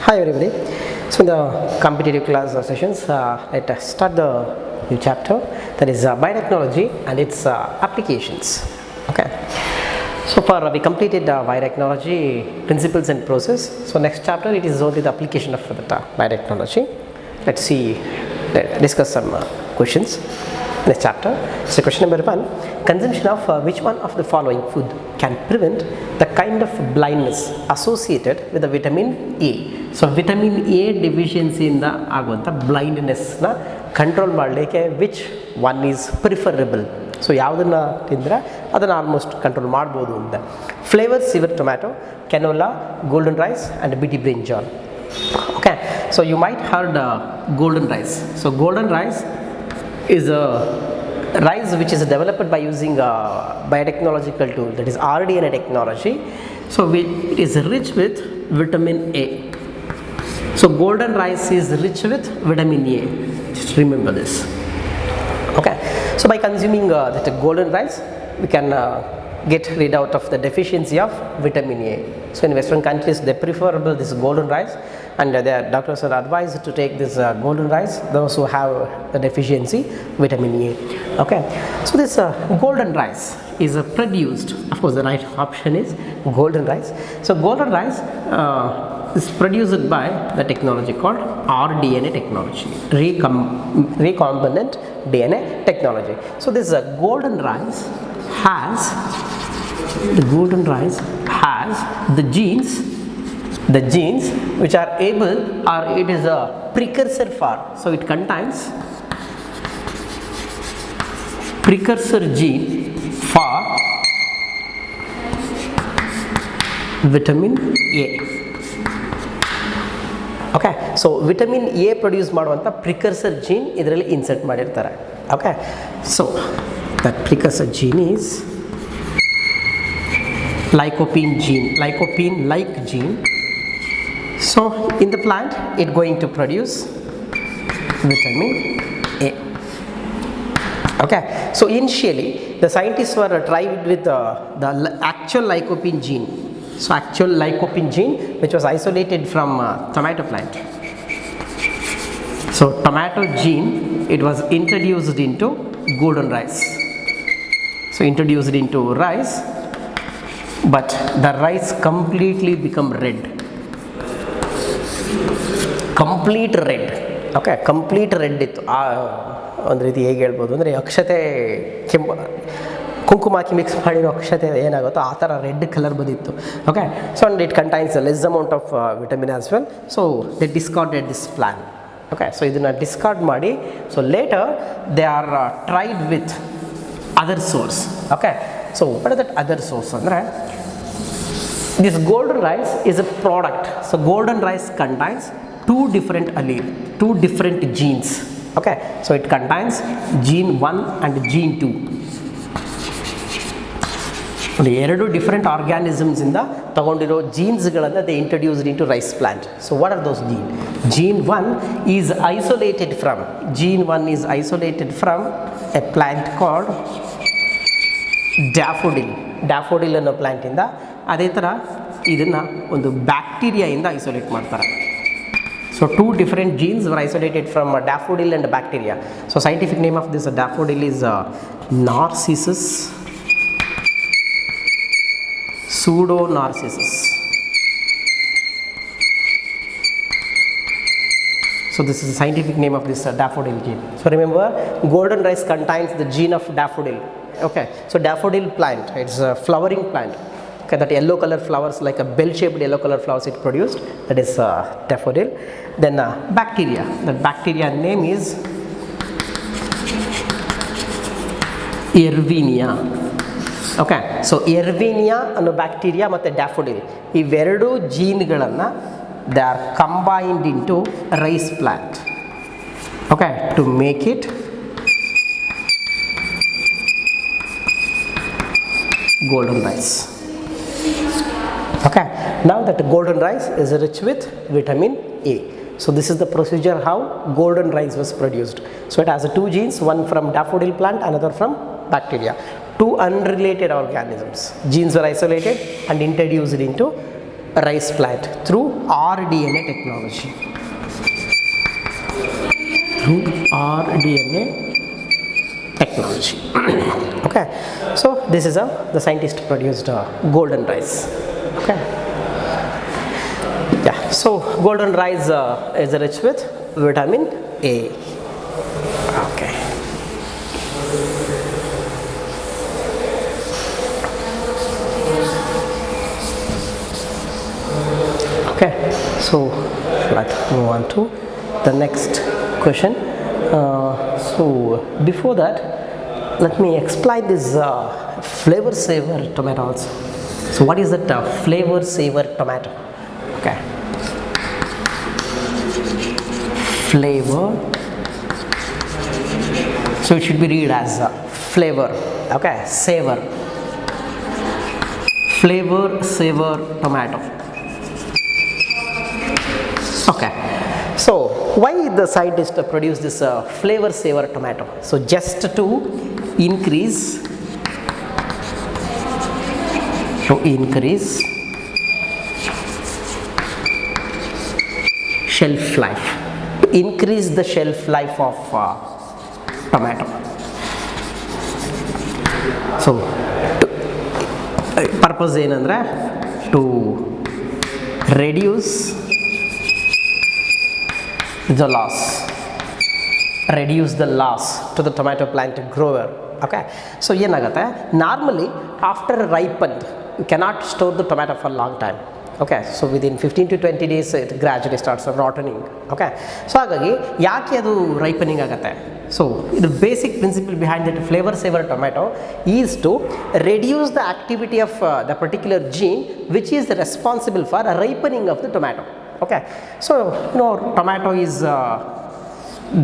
Hi everybody. So in the competitive class sessions, let us start the new chapter, that is biotechnology and its applications. Okay. So far we completed biotechnology principles and process. So next chapter it is only the application of that biotechnology. Let's see, discuss some questions. Next chapter. So question number 1: consumption of which one of the following food can prevent the kind of blindness associated with the vitamin A? So vitamin A deficiency ಇಂದ ಆಗುವಂಥ ಬ್ಲೈಂಡ್ನೆಸ್ನ control ಮಾಡಲಿಕ್ಕೆ which one is preferable? So ಯಾವುದನ್ನು ತಿಂದರೆ ಅದನ್ನು almost control ಮಾಡ್ಬೋದು ಅಂತ. Flavr Savr tomato, canola, golden rice and BT brinjal. Okay, so you might heard golden rice. So golden rice is a rice which is developed by using a biotechnological tool, that is RDNA technology. So it is rich with vitamin A. So golden rice is rich with vitamin A. Just remember this. Okay, so by consuming that golden rice, we can get rid out of the deficiency of vitamin A. So in Western countries they prefer this golden rice, and their doctors are advised to take this golden rice, those who have the deficiency vitamin A. Okay, so this golden rice is produced, of course the right option is golden rice. So golden rice is produced by the technology called RDNA technology, recombinant DNA technology. So this golden rice has the genes which are able, or it is a precursor for, so it contains precursor gene for vitamin A. Okay, so vitamin A produce ಮಾಡುವಂಥ precursor gene ಇದರಲ್ಲಿ insert ಮಾಡಿರ್ತಾರೆ. Okay, so that precursor gene is lycopene like gene. So in the plant it going to produce vitamin A. Okay, so initially the scientists were tried with the actual lycopene gene. So actual lycopene gene which was isolated from tomato plant. So tomato gene, it was introduced into golden rice. So introduced into rice, but the rice completely become red. Complete red. Okay, complete red ಇತ್ತು. ಒಂದು ರೀತಿ ಹೇಗೆ ಹೇಳ್ಬೋದು ಅಂದರೆ ಅಕ್ಷತೆ ಕುಂಕುಮ ಹಾಕಿ mix ಮಾಡಿರೋ ಅಕ್ಷತೆ ಏನಾಗುತ್ತೋ ಆ ಥರ ರೆಡ್ ಕಲರ್ ಬಂದಿತ್ತು. Okay, so and it contains less amount of vitamin as well. So they discarded this plan. Okay, so ಇದನ್ನು ಡಿಸ್ಕಾರ್ಡ್ ಮಾಡಿ, so later they are tried with other source. Okay, so what is that other source ಅಂದರೆ this golden rice is a product. So golden rice contains two different allele, two different genes. Okay, so it contains gene 1 and gene 2. ಎರಡು different organisms ಇಂದ ತಗೊಂಡಿರೋ ಜೀನ್ಸ್ಗಳನ್ನು they introduced into rice plant. So what are those gene? Gene 1 is isolated from a plant called daffodil ಅನ್ನೋ ಪ್ಲಾಂಟಿಂದ. ಅದೇ ಥರ ಇದನ್ನು ಒಂದು ಬ್ಯಾಕ್ಟೀರಿಯಾಯಿಂದ ಐಸೋಲೇಟ್ ಮಾಡ್ತಾರೆ. So two different genes were isolated from daffodil and bacteria. So scientific name of this daffodil is narcissus pseudo-narcissus. So this is the scientific name of this daffodil gene. So remember, golden rice contains the gene of daffodil. Okay, so daffodil plant, it's a flowering plant. Okay, that yellow color flowers, like a bell-shaped yellow color flowers it produced, that is daffodil. Then bacteria, the bacteria name is Yervinia. Okay, so Erwinia ಅನ್ನೋ bacteria ಮತ್ತು daffodil ಇವೆರಡೂ ಜೀನ್ಗಳನ್ನು they are combined into rice plant. Okay, to make it golden rice. Okay, now that golden rice is rich with vitamin A. So this is the procedure how golden rice was produced. So it has two genes, one from daffodil plant, another from bacteria. Two unrelated organisms. Genes were isolated and introduced into rice plant through rDNA technology. Through rDNA technology. Okay, so this is the scientist produced golden rice. Okay, yeah, so golden rice is rich with vitamin A. Okay. Okay, so let's move on to the next question. So before that, let me explain this flavor saver tomato also. So what is that flavor saver tomato? Okay, flavor, so it should be read as flavor. Okay, savor, flavor saver tomato. Okay, so why the scientist produce this flavor saver tomato? So just to increase shelf life, increase the shelf life of tomato. So purpose ಏನಂದ್ರೆ to reduce the loss to the tomato plant grower. Okay, so ಏನಾಗುತ್ತೆ, normally after ripened you cannot store the tomato for a long time. Okay, so within 15 to 20 days it gradually starts rotting. Okay, so ಹಾಗಾಗಿ ಯಾಕೆ ಅದು ripening ಆಗುತ್ತೆ? So the basic principle behind that flavor saver tomato is to reduce the activity of the particular gene which is responsible for ripening of the tomato. Okay, so tomato is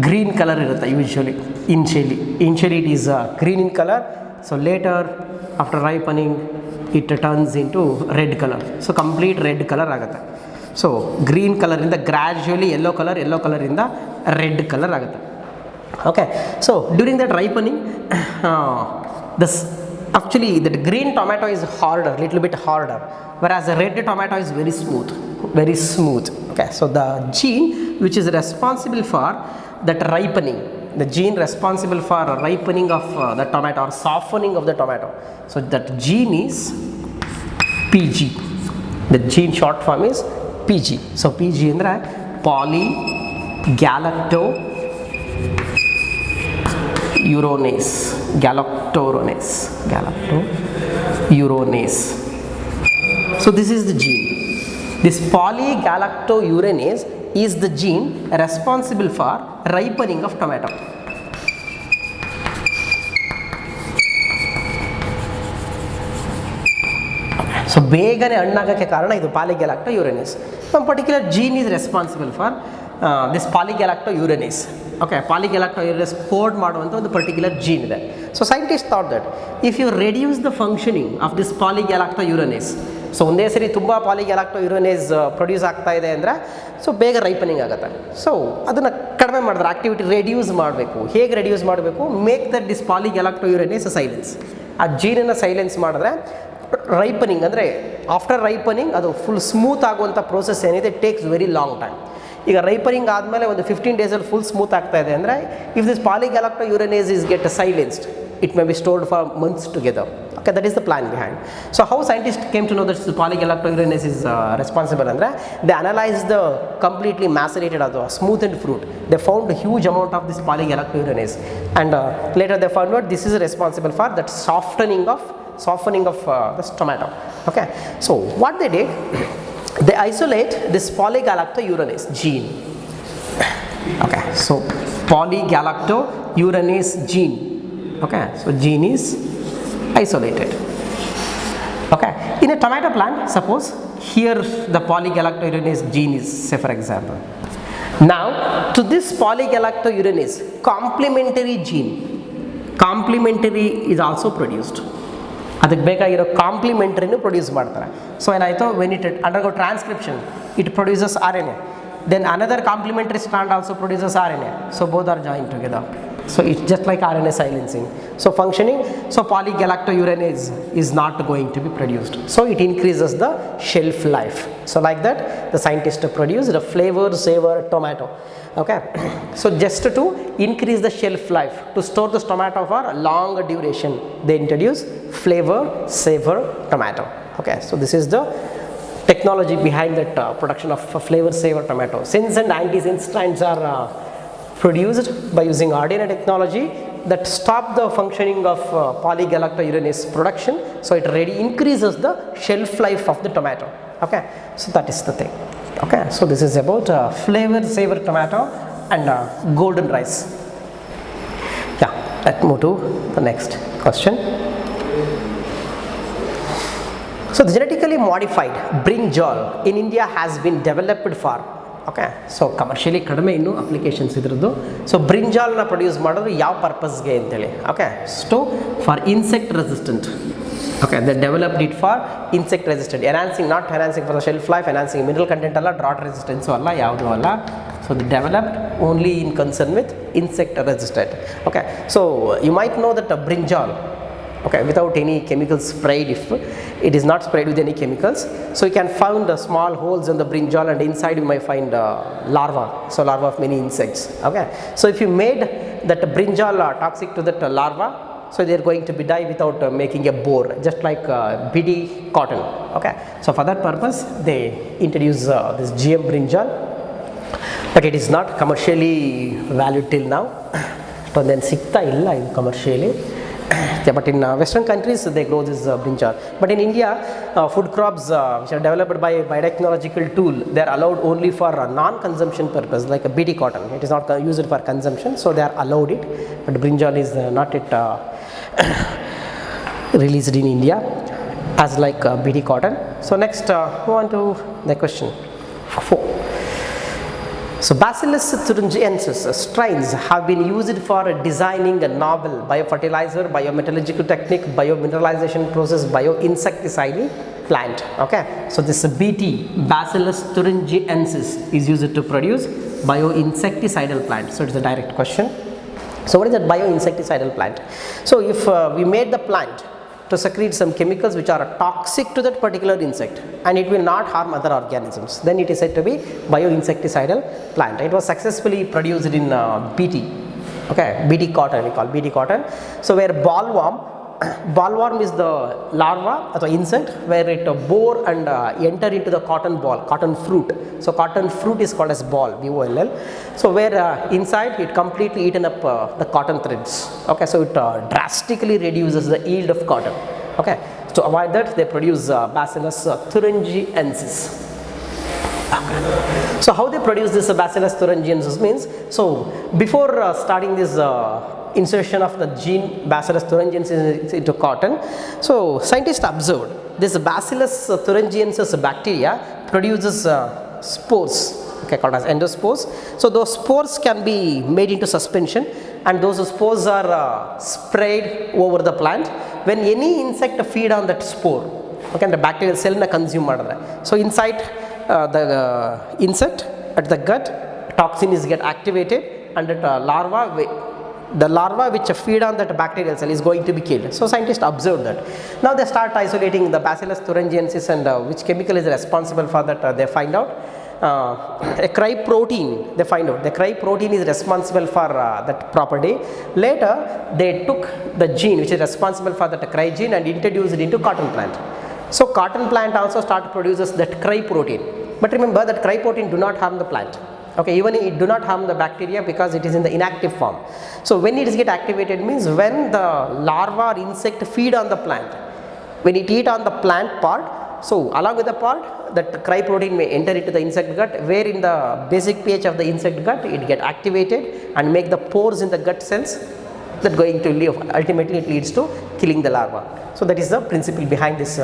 green color irutte usually. Initially it is green in color, so later after ripening it turns into red color, so complete red color agutte. So green color inda gradually yellow color inda red color agutte. Okay, so during that ripening actually the green tomato is harder, little bit harder, whereas the red tomato is very smooth. Okay, so the gene which is responsible for that ripening, the gene responsible for ripening of the tomato or softening of the tomato, so that gene is PG. The gene short form is PG. So PG andre galactouronase. So this is the gene. This polygalactouronase is the gene responsible for ripening of tomato. So ಬೇಗನೆ ಹಣ್ಣಾಗಕ್ಕೆ ಕಾರಣ ಇದು polygalactouronase. Some particular gene is responsible for this polygalactouronase. Okay, polygalactouronase code ಮಾಡುವಂಥ ಒಂದು particular gene ಇದೆ. So scientists thought that if you reduce the functioning of this polygalactouronase, so ಒಂದೇ ಸರಿ ತುಂಬ polygalactouronase produce ಆಗ್ತಾ ಇದೆ ಅಂದರೆ ಸೊ ಬೇಗ ರೈಪನಿಂಗ್ ಆಗುತ್ತೆ. ಸೊ ಅದನ್ನು ಕಡಿಮೆ ಮಾಡಿದ್ರೆ ಆಕ್ಟಿವಿಟಿ ರೆಡ್ಯೂಸ್ ಮಾಡಬೇಕು. ಹೇಗೆ ರೆಡ್ಯೂಸ್ ಮಾಡಬೇಕು? Make that this polygalactouronase silence. ಆ ಜೀನನ್ನು ಸೈಲೆನ್ಸ್ ಮಾಡಿದ್ರೆ ರೈಪನಿಂಗ್ ಅಂದರೆ ಆಫ್ಟರ್ ರೈಪನಿಂಗ್ ಅದು ಫುಲ್ ಸ್ಮೂತ್ ಆಗುವಂಥ ಪ್ರೋಸೆಸ್ ಏನಿದೆ it takes very long time. ಈಗ ರೈಪನಿಂಗ್ ಆದಮೇಲೆ ಒಂದು 15 ಡೇಸಲ್ಲಿ ಫುಲ್ ಸ್ಮೂತ್ ಆಗ್ತಾ ಇದೆ ಅಂದರೆ if this polygalactouronase is get silenced, it may be stored for months together. Okay, that is the plan behind. So how scientists came to know that the polygalactouronase is responsible andre they analyzed the completely macerated or the smoothened fruit. They found a huge amount of this polygalactouronase and later they found out this is responsible for that softening of this tomato. Okay, so what they did, they isolate this polygalactouronase gene. Okay, so polygalactouronase gene. Okay, so gene is isolated. Okay, in a tomato plant, suppose here the polygalactouronase gene is, say for example. Now to this polygalactouronase complementary gene, complementary is also produced. ಅದಕ್ಕೆ ಬೇಕಾಗಿರೋ ಕಾಂಪ್ಲಿಮೆಂಟ್ರಿನೂ produce ಮಾಡ್ತಾರೆ. So ಏನಾಯಿತು, when it undergo transcription it produces RNA, then another complementary strand also produces RNA, so both are joined together. So it's just like RNA silencing. So functioning, so polygalacturonase is not going to be produced. So it increases the shelf life. So like that, the scientists produced a flavor saver tomato. Okay, so just to increase the shelf life, to store this tomato for a longer duration, they introduce flavor saver tomato. Okay, so this is the technology behind that production of flavor saver tomato. Sense and antisense strands are produced by using RNA technology that stop the functioning of polygalacturonase production. So it really increases the shelf life of the tomato. Okay, so that is the thing. Okay, so this is about flavor saver tomato and golden rice. Yeah, let's move to the next question. So the genetically modified brinjal in India has been developed for, okay, so commercially kadame innu applications idradu. So brinjal na produce ಮಾಡೋದು ಯಾವ purpose ಗೆ ಅಂತ ಹೇಳಿ. Okay, so for insect resistant. Okay, they developed it for insect resistant, enhancing, not enhancing for the shelf life, enhancing mineral content alla, drought resistance alla, yavadu alla. So they developed only in concern with insect resistant. Okay, so you might know that brinjal, okay, without any chemicals sprayed, if it is not sprayed with any chemicals, so you can find small holes in the brinjal and inside you might find larva, so larva of many insects. Okay, so if you made that brinjal toxic to that larva, so they are going to be die without making a bore, just like BD cotton. Okay, so for that purpose they introduce this GM brinjal, but it is not commercially valued till now. So then sikta illa in commercially. Yeah, but in Western countries they grow this brinjal. But in India, food crops which are developed by biotechnological tool, they are allowed only for non-consumption purpose, like a BD cotton. It is not used for consumption, so they are allowed it. But brinjal is not yet released in India as like BD cotton. So next, move on to the question 4. So Bacillus thuringiensis strains have been used for designing a novel biofertilizer, biometallurgical technique, biomineralization process, bioinsecticidal plant. Okay, so this BT, Bacillus thuringiensis, is used to produce bioinsecticidal plant. So it's a direct question. So what is that bioinsecticidal plant? So if we made the plant to secrete some chemicals which are toxic to that particular insect and it will not harm other organisms, then it is said to be bioinsecticidal plant. It was successfully produced in BT, okay, BT cotton, we call BT cotton. So where bollworm is the larva or the insect where it bore and enter into the cotton ball, cotton fruit. So cotton fruit is called as ball, B-O-L-L. So where inside it completely eaten up the cotton threads. Okay, so it drastically reduces the yield of cotton. Okay, to avoid that they produce Bacillus thuringiensis. Okay. So how they produce this Bacillus thuringiensis means, so before starting this insertion of the gene Bacillus thuringiensis into cotton, so scientists observed this Bacillus thuringiensis bacteria produces spores, okay, called as endospores. So those spores can be made into suspension and those spores are sprayed over the plant. When any insect feed on that spore, okay, the bacterial cell na consume madare. So inside the insect at the gut, toxin is get activated and that the larva which feed on that bacterial cell is going to be killed. So scientists observed that. Now they start isolating the Bacillus thuringiensis and which chemical is responsible for that. They find out a cryprotein. They find out the cryprotein is responsible for that property. Later they took the gene which is responsible for that crygene and introduced it into cotton plant. So cotton plant also start produces that cryprotein. But remember that cryprotein do not harm the plant. Okay, even it do not harm the bacteria because it is in the inactive form. So when it is get activated means when the larva or insect feed on the plant, when it eat on the plant part, so along with the part that cryprotein may enter into the insect gut, where in the basic pH of the insect gut it get activated and make the pores in the gut cells that going to live. Ultimately it leads to killing the larva. So that is the principle behind this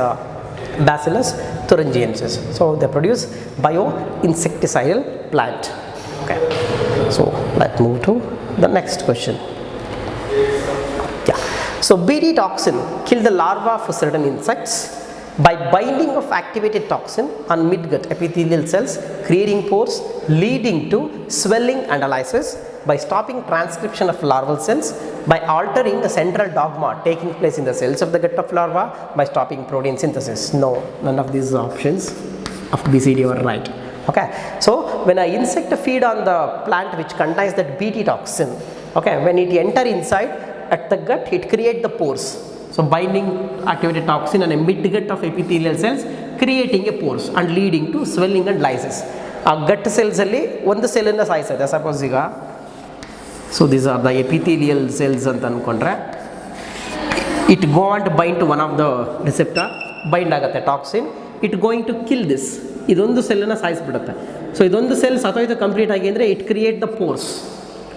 Bacillus thuringiensis. So they produce bioinsecticidal plant. Okay, so let's move to the next question. Yeah, so BD toxin kill the larva for certain insects by binding of activated toxin on midgut epithelial cells, creating pores, leading to swelling and lysis. by stopping transcription of larval cells, by altering the central dogma taking place in the cells of the gut of larva, by stopping protein synthesis. No, none of these options of BCD were right. Okay, so when an insect feed on the plant which contains that Bt toxin, okay, when it enter inside at the gut, it create the pores. So binding activated toxin and a mid-gut of epithelial cells, creating a pores and leading to swelling and lysis. ಆ gut ಸೆಲ್ಸಲ್ಲಿ ಒಂದು ಸೆಲ್ಲನ್ನು ಸಾಯಿಸ್ತದೆ suppose ಈಗ. So these are the epithelial cells ಅಂತ ಅಂದ್ಕೊಂಡ್ರೆ it go and bind to one of the receptor, bind ಆಗುತ್ತೆ toxin, it going to kill this. ಇದೊಂದು ಸೆಲ್ಲನ್ನು ಸಾಯಿಸ್ಬಿಡುತ್ತೆ. ಸೊ ಇದೊಂದು ಸೆಲ್ ಸತ್ತೋಯ್ತು ಕಂಪ್ಲೀಟ್ ಆಗಿ ಅಂದರೆ it create the pores.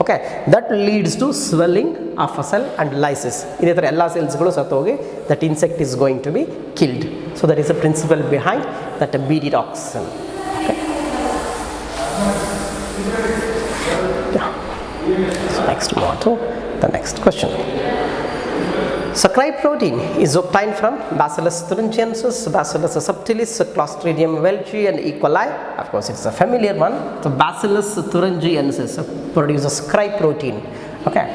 Okay, that leads to swelling of a cell and lysis. ಇದೇ ಥರ ಎಲ್ಲ ಸೆಲ್ಸ್ಗಳು ಸತ್ತೋಗಿ that insect is going to be killed. So that is a principle behind that Bt toxin. So next move on to the next question. So protein is obtained from Bacillus thuringiensis, Bacillus subtilis, Clostridium welchi and E. coli. Of course, it's a familiar one. So Bacillus thuringiensis produces protein. Okay.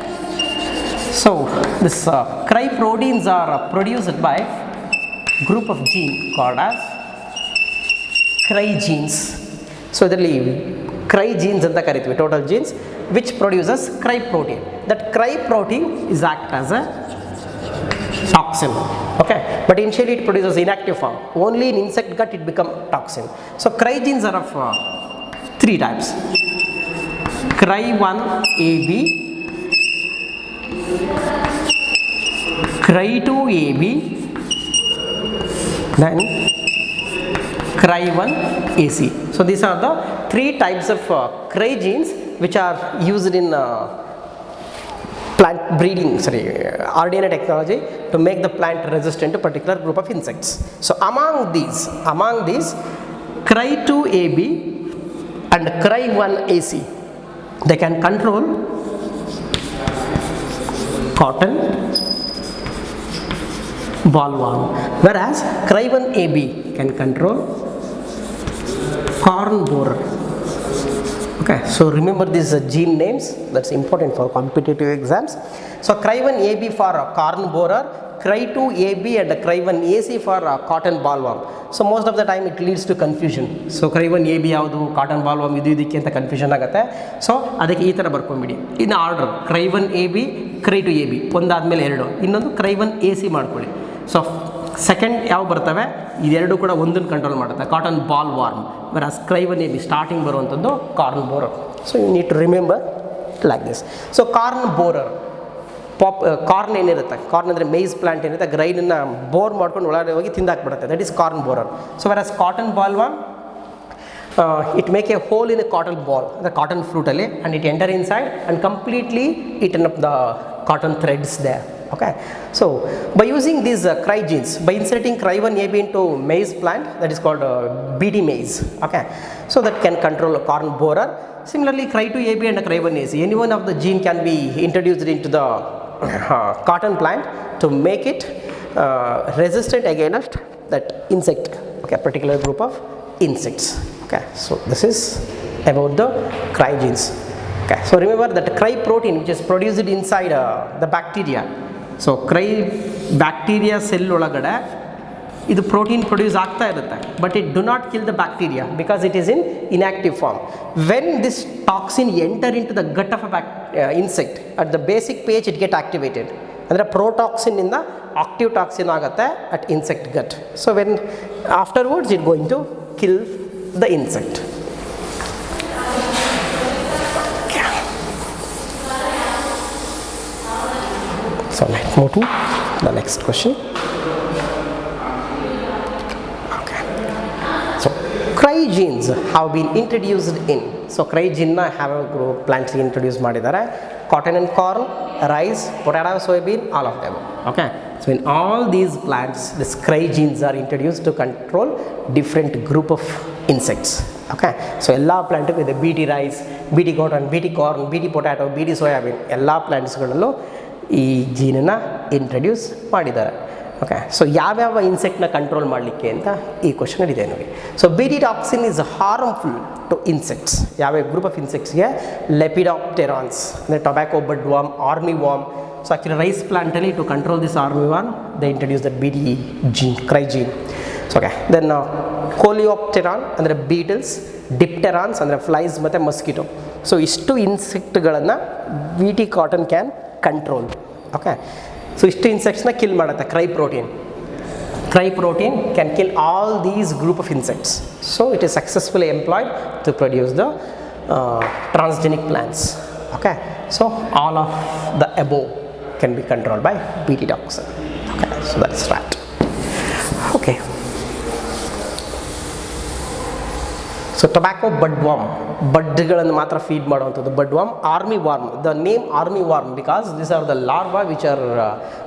So this proteins are produced by group of genes called as genes. So idರಲ್ಲಿ genes ಅಂತ ಕರಿತೀವಿ, total genes which produces protein. That protein is act as a toxin. Okay, but initially it produces inactive form. Only in insect gut it become toxin. So genes are of three types: Cry1AB, Cry2AB, then Cry1AC. So these are the three types of genes which are used in plant breeding, RDNA technology, to make the plant resistant to particular group of insects. So among these Cry2AB and Cry1AC, they can control cotton bollworm, whereas Cry1AB can control corn borer. Okay, so remember these gene names, that's important for competitive exams. So Cry1AB for corn borer, Cry2AB and Cry1AC for cotton bollworm. So most of the time it leads to confusion. So Cry1AB ಯಾವುದು, cotton bollworm ಇದು ಇದಕ್ಕೆ ಅಂತ confusion ಆಗುತ್ತೆ. So ಅದಕ್ಕೆ ಈ ಥರ ಬರ್ಕೊಂಬಿಡಿ. ಇನ್ನು order Cry1AB, Cry2AB ಒಂದಾದ್ಮೇಲೆ ಎರಡು, ಇನ್ನೊಂದು Cry1AC ಮಾಡ್ಕೊಳ್ಳಿ. ಸೊ ಸೆಕೆಂಡ್ ಯಾವ ಬರ್ತವೆ ಇದೆರಡು ಕೂಡ ಒಂದನ್ನು ಕಂಟ್ರೋಲ್ ಮಾಡುತ್ತೆ, cotton bollworm, whereas Cry1AB starting ಬರುವಂಥದ್ದು corn borer. So you need to remember like this. So corn borer, corn ಏನಿರುತ್ತೆ, ಕಾರ್ನ್ ಅಂದರೆ ಮೇಯ್ಸ್ ಪ್ಲಾಂಟ್ ಏನಿರುತ್ತೆ, ಗ್ರೈನನ್ನು ಬೋರ್ ಮಾಡ್ಕೊಂಡು ಒಳಗಡೆ ಹೋಗಿ ತಿಂದಾಕ್ಬಿಡುತ್ತೆ, that is corn borer. So whereas cotton bollworm, it make a hole in a cotton ball, the cotton fruit ಅಲ್ಲಿ, and it enter inside and completely eaten up the cotton threads there. Okay, so by using these genes, by inserting Cry1AB into maize plant, that is called Bt maize. Okay, so that can control a corn borer. Similarly, Cry2AB and Cry1AC, any one of the gene can be introduced into the cotton plant to make it resistant against that insect, okay, particular group of insects. Okay, so this is about the genes. Okay, so remember that protein which is produced inside the bacteria. So bacteria cell ಒಳಗಡೆ ಇದು protein produce ಆಗ್ತಾ ಇರುತ್ತೆ, but it do not kill the bacteria because it is in inactive form. When this toxin enter into the gut of a insect at the basic page it get activated. ಅಂದರೆ ಪ್ರೋಟಾಕ್ಸಿನ್ನಿಂದ active toxin ಆಗುತ್ತೆ at insect gut. So when afterwards it going to kill the insect. So let's move to the next question. Okay. So genes have been introduced in. So gene na have a group plants introduced ಮಾಡಿದ್ದಾರೆ. Cotton and corn, rice, potato, soybean, all of them. Okay. So in all these plants, the genes are introduced to control different group of insects. Okay. So ಎಲ್ಲ plant with the Bt rice, Bt cotton, Bt corn, Bt potato, Bt soybean, ಎಲ್ಲ ಪ್ಲಾಂಟ್ಸ್ಗಳಲ್ಲೂ ಈ ಜೀನನ್ನು introduce ಮಾಡಿದ್ದಾರೆ. Okay, so ಯಾವ್ಯಾವ ಇನ್ಸೆಕ್ಟ್ನ control ಮಾಡಲಿಕ್ಕೆ ಅಂತ ಈ ಕ್ವಶನ್ ಇದೆ ನೋಡಿ. ಸೊ BT-toxin is harmful to insects. ಯಾವ್ಯಾವ ಗ್ರೂಪ್ ಆಫ್ ಇನ್ಸೆಕ್ಟ್ಸ್ಗೆ? ಲೆಪಿಡಾಪ್ಟೆರಾನ್ಸ್ ಅಂದರೆ tobacco budworm, armyworm. So actually rice ಪ್ಲಾಂಟಲ್ಲಿ to control this armyworm they introduce that BT gene, cry gene. So okay, then coleopteran ಅಂದರೆ beetles, dipterans ಅಂದರೆ flies ಮತ್ತು mosquito. So ಇಷ್ಟು ಇನ್ಸೆಕ್ಟ್ಗಳನ್ನು BT cotton can control. Okay, so ಇಷ್ಟು ಇನ್ಸೆಕ್ಟ್ಸ್ನ kill ಮಾಡುತ್ತೆ CRY protein. Cry protein can kill all these group of insects. So it is successfully employed to produce the transgenic plants. Okay, so all of the above can be controlled by BT-toxin. Okay, so that's right. Okay, so tobacco budworm, ಬಡ್ಗಳನ್ನು ಮಾತ್ರ feed ಮಾಡುವಂಥದ್ದು budworm. Armyworm, the name armyworm because these are the larva which are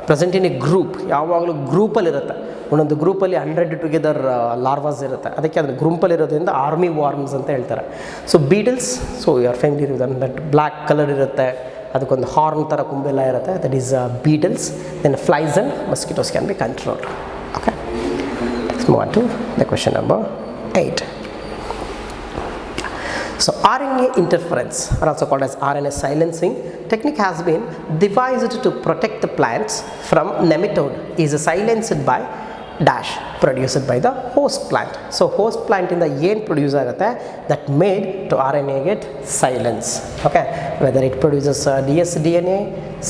present in a group. ಯಾವಾಗಲೂ ಗ್ರೂಪಲ್ಲಿ ಇರುತ್ತೆ, ಒಂದೊಂದು ಗ್ರೂಪಲ್ಲಿ 100 together ಲಾರ್ವಾಸ್ ಇರುತ್ತೆ, ಅದಕ್ಕೆ ಅದನ್ನು ಗ್ರೂಪಲ್ಲಿ ಇರೋದ್ರಿಂದ ಆರ್ಮಿ ವಾರ್ಮ್ಸ್ ಅಂತ ಹೇಳ್ತಾರೆ. So beetles, so you are familiar with that black colour ಇರುತ್ತೆ, ಅದಕ್ಕೊಂದು ಹಾರ್ನ್ ಥರ ಕೊಂಬೆಲ್ಲ ಇರುತ್ತೆ, that is beetles. Then flies and mosquitoes can be controlled. Okay, move on to the question number 8. So RNA interference, or also called as RNA silencing technique, has been devised to protect the plants from nematode is silenced by dash produced by the host plant. So host plant in the end produce agate that made to RNA get silence. Okay, whether it produces dsDNA,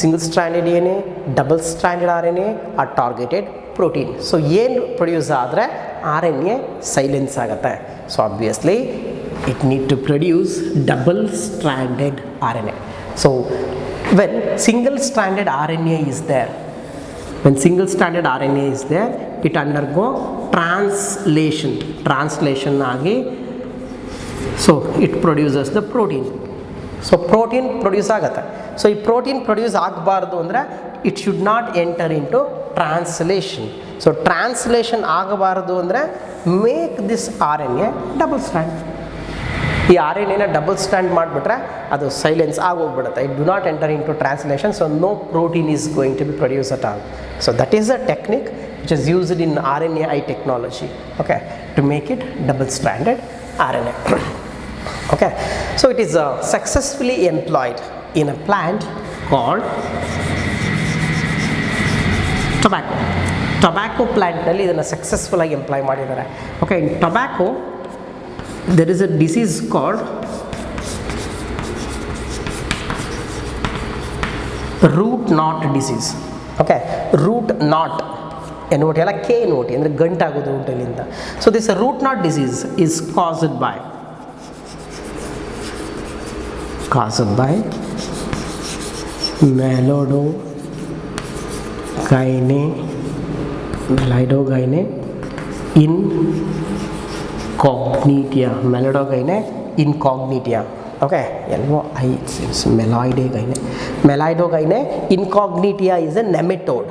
single stranded DNA, double stranded RNA or targeted protein. So end produce adre RNA silence agate. So obviously it need to produce double stranded RNA. So when single stranded RNA is there, it undergo translation agi, so it produces the protein. So protein produce agata. So if protein produce agbardu andre it should not enter into translation. So translation agabardu andre make this RNA double strand. ಈ RNA double strand ಮಾಡಿಬಿಟ್ರೆ ಅದು silence ಆಗೋಗ್ಬಿಡುತ್ತೆ. It do not enter into translation, so no protein is going to be produce at all. So that is a technique which is used in RNAi technology, okay, to make it double stranded RNA. Okay, so it is successfully employed in a plant called tobacco ಪ್ಲಾಂಟ್ನಲ್ಲಿ ಇದನ್ನು successful ಆಗಿ employ ಮಾಡಿದ್ದಾರೆ. Okay, in tobacco there is a disease called root knot disease. Okay, root knot ಎನ್ನುವಟಿ ಅಲ್ಲ, ಕೆ ಎನ್ನುವಟಿ ಅಂದರೆ ಗಂಟಾಗೋದು ರೂಟಲ್ಲಿಂದ. So this root knot disease is caused by melodogine incognita. Okay, melodogine incognita is a nematode.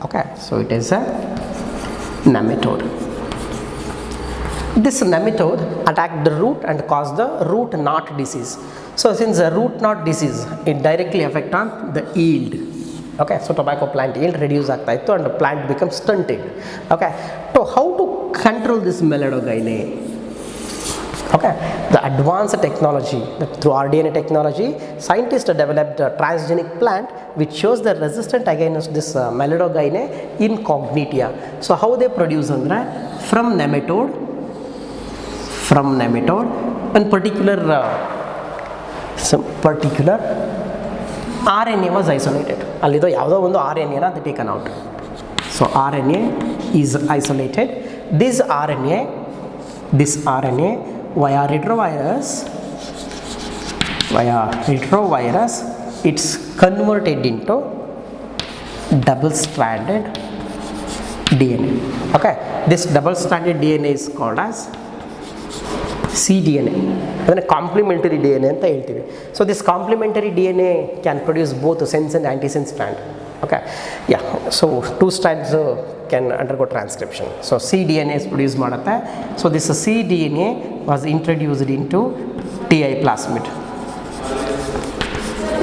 Okay, so it is a nematode. This nematode attacked the root and caused the root knot disease. So since the root knot disease, it directly affect on the yield. Okay, so tobacco plant yield reduce ಆಗ್ತಾ ಇತ್ತು and the plant becomes stunted. Okay, so how to control this melodogine? Okay, the advanced technology, through RNA technology, scientists developed a transgenic plant which shows the resistant against this melodogine incognita. So how they produce andre from nematode and some particular RNA was isolated. Allido yavado ondo RNA na taken out. So RNA is isolated. This RNA via retrovirus it's converted into double stranded DNA. Okay, this double stranded DNA is called as cDNA, ಅದನ್ನು complementary DNA ಅಂತ ಹೇಳ್ತೀವಿ. So this complementary DNA can produce both sense and ಆ್ಯಂಟಿಸೆನ್ಸ್ strand. Okay, yeah, so 2 strands can undergo transcription. So cDNA is produced ಮಾಡುತ್ತೆ. So this cDNA was introduced into TI plasmid.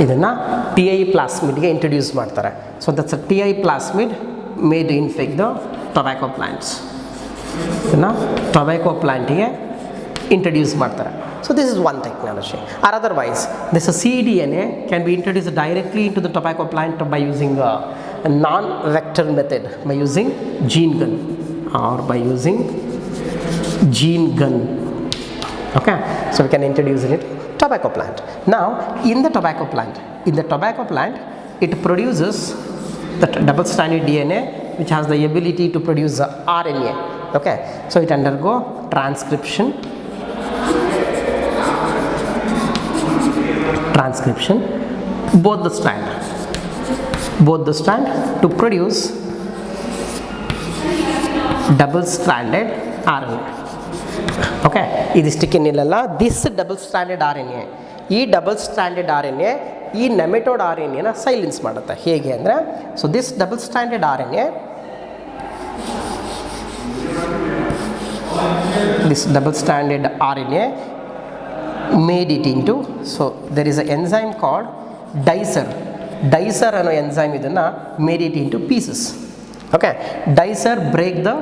ಇದನ್ನು TI plasmidಗೆ introduce ಮಾಡ್ತಾರೆ. So that's TI plasmid made to infect the tobacco plants. Tobacco plantige introduce ಮಾಡ್ತಾರೆ. So this is one technology. Or otherwise, this cDNA can be introduced directly into the tobacco plant by using a non-vector method, by using gene gun or by using gene gun. Okay, so we can introduce it in tobacco plant. Now, in the tobacco plant, it produces the double-stranded DNA, which has the ability to produce RNA. Okay, so it undergo transcription, both the strand to produce double-stranded RNA. Okay, idistikke nillalla, this double-stranded RNA, ee double-stranded RNA ಈ nematode RNA silence ಮಾಡುತ್ತೆ. ಹೇಗೆ ಅಂದರೆ, so this double stranded RNA, made it into, so there is an enzyme called dicer ಅನ್ನೋ enzyme ಇದನ್ನು made it into pieces. Okay, dicer break the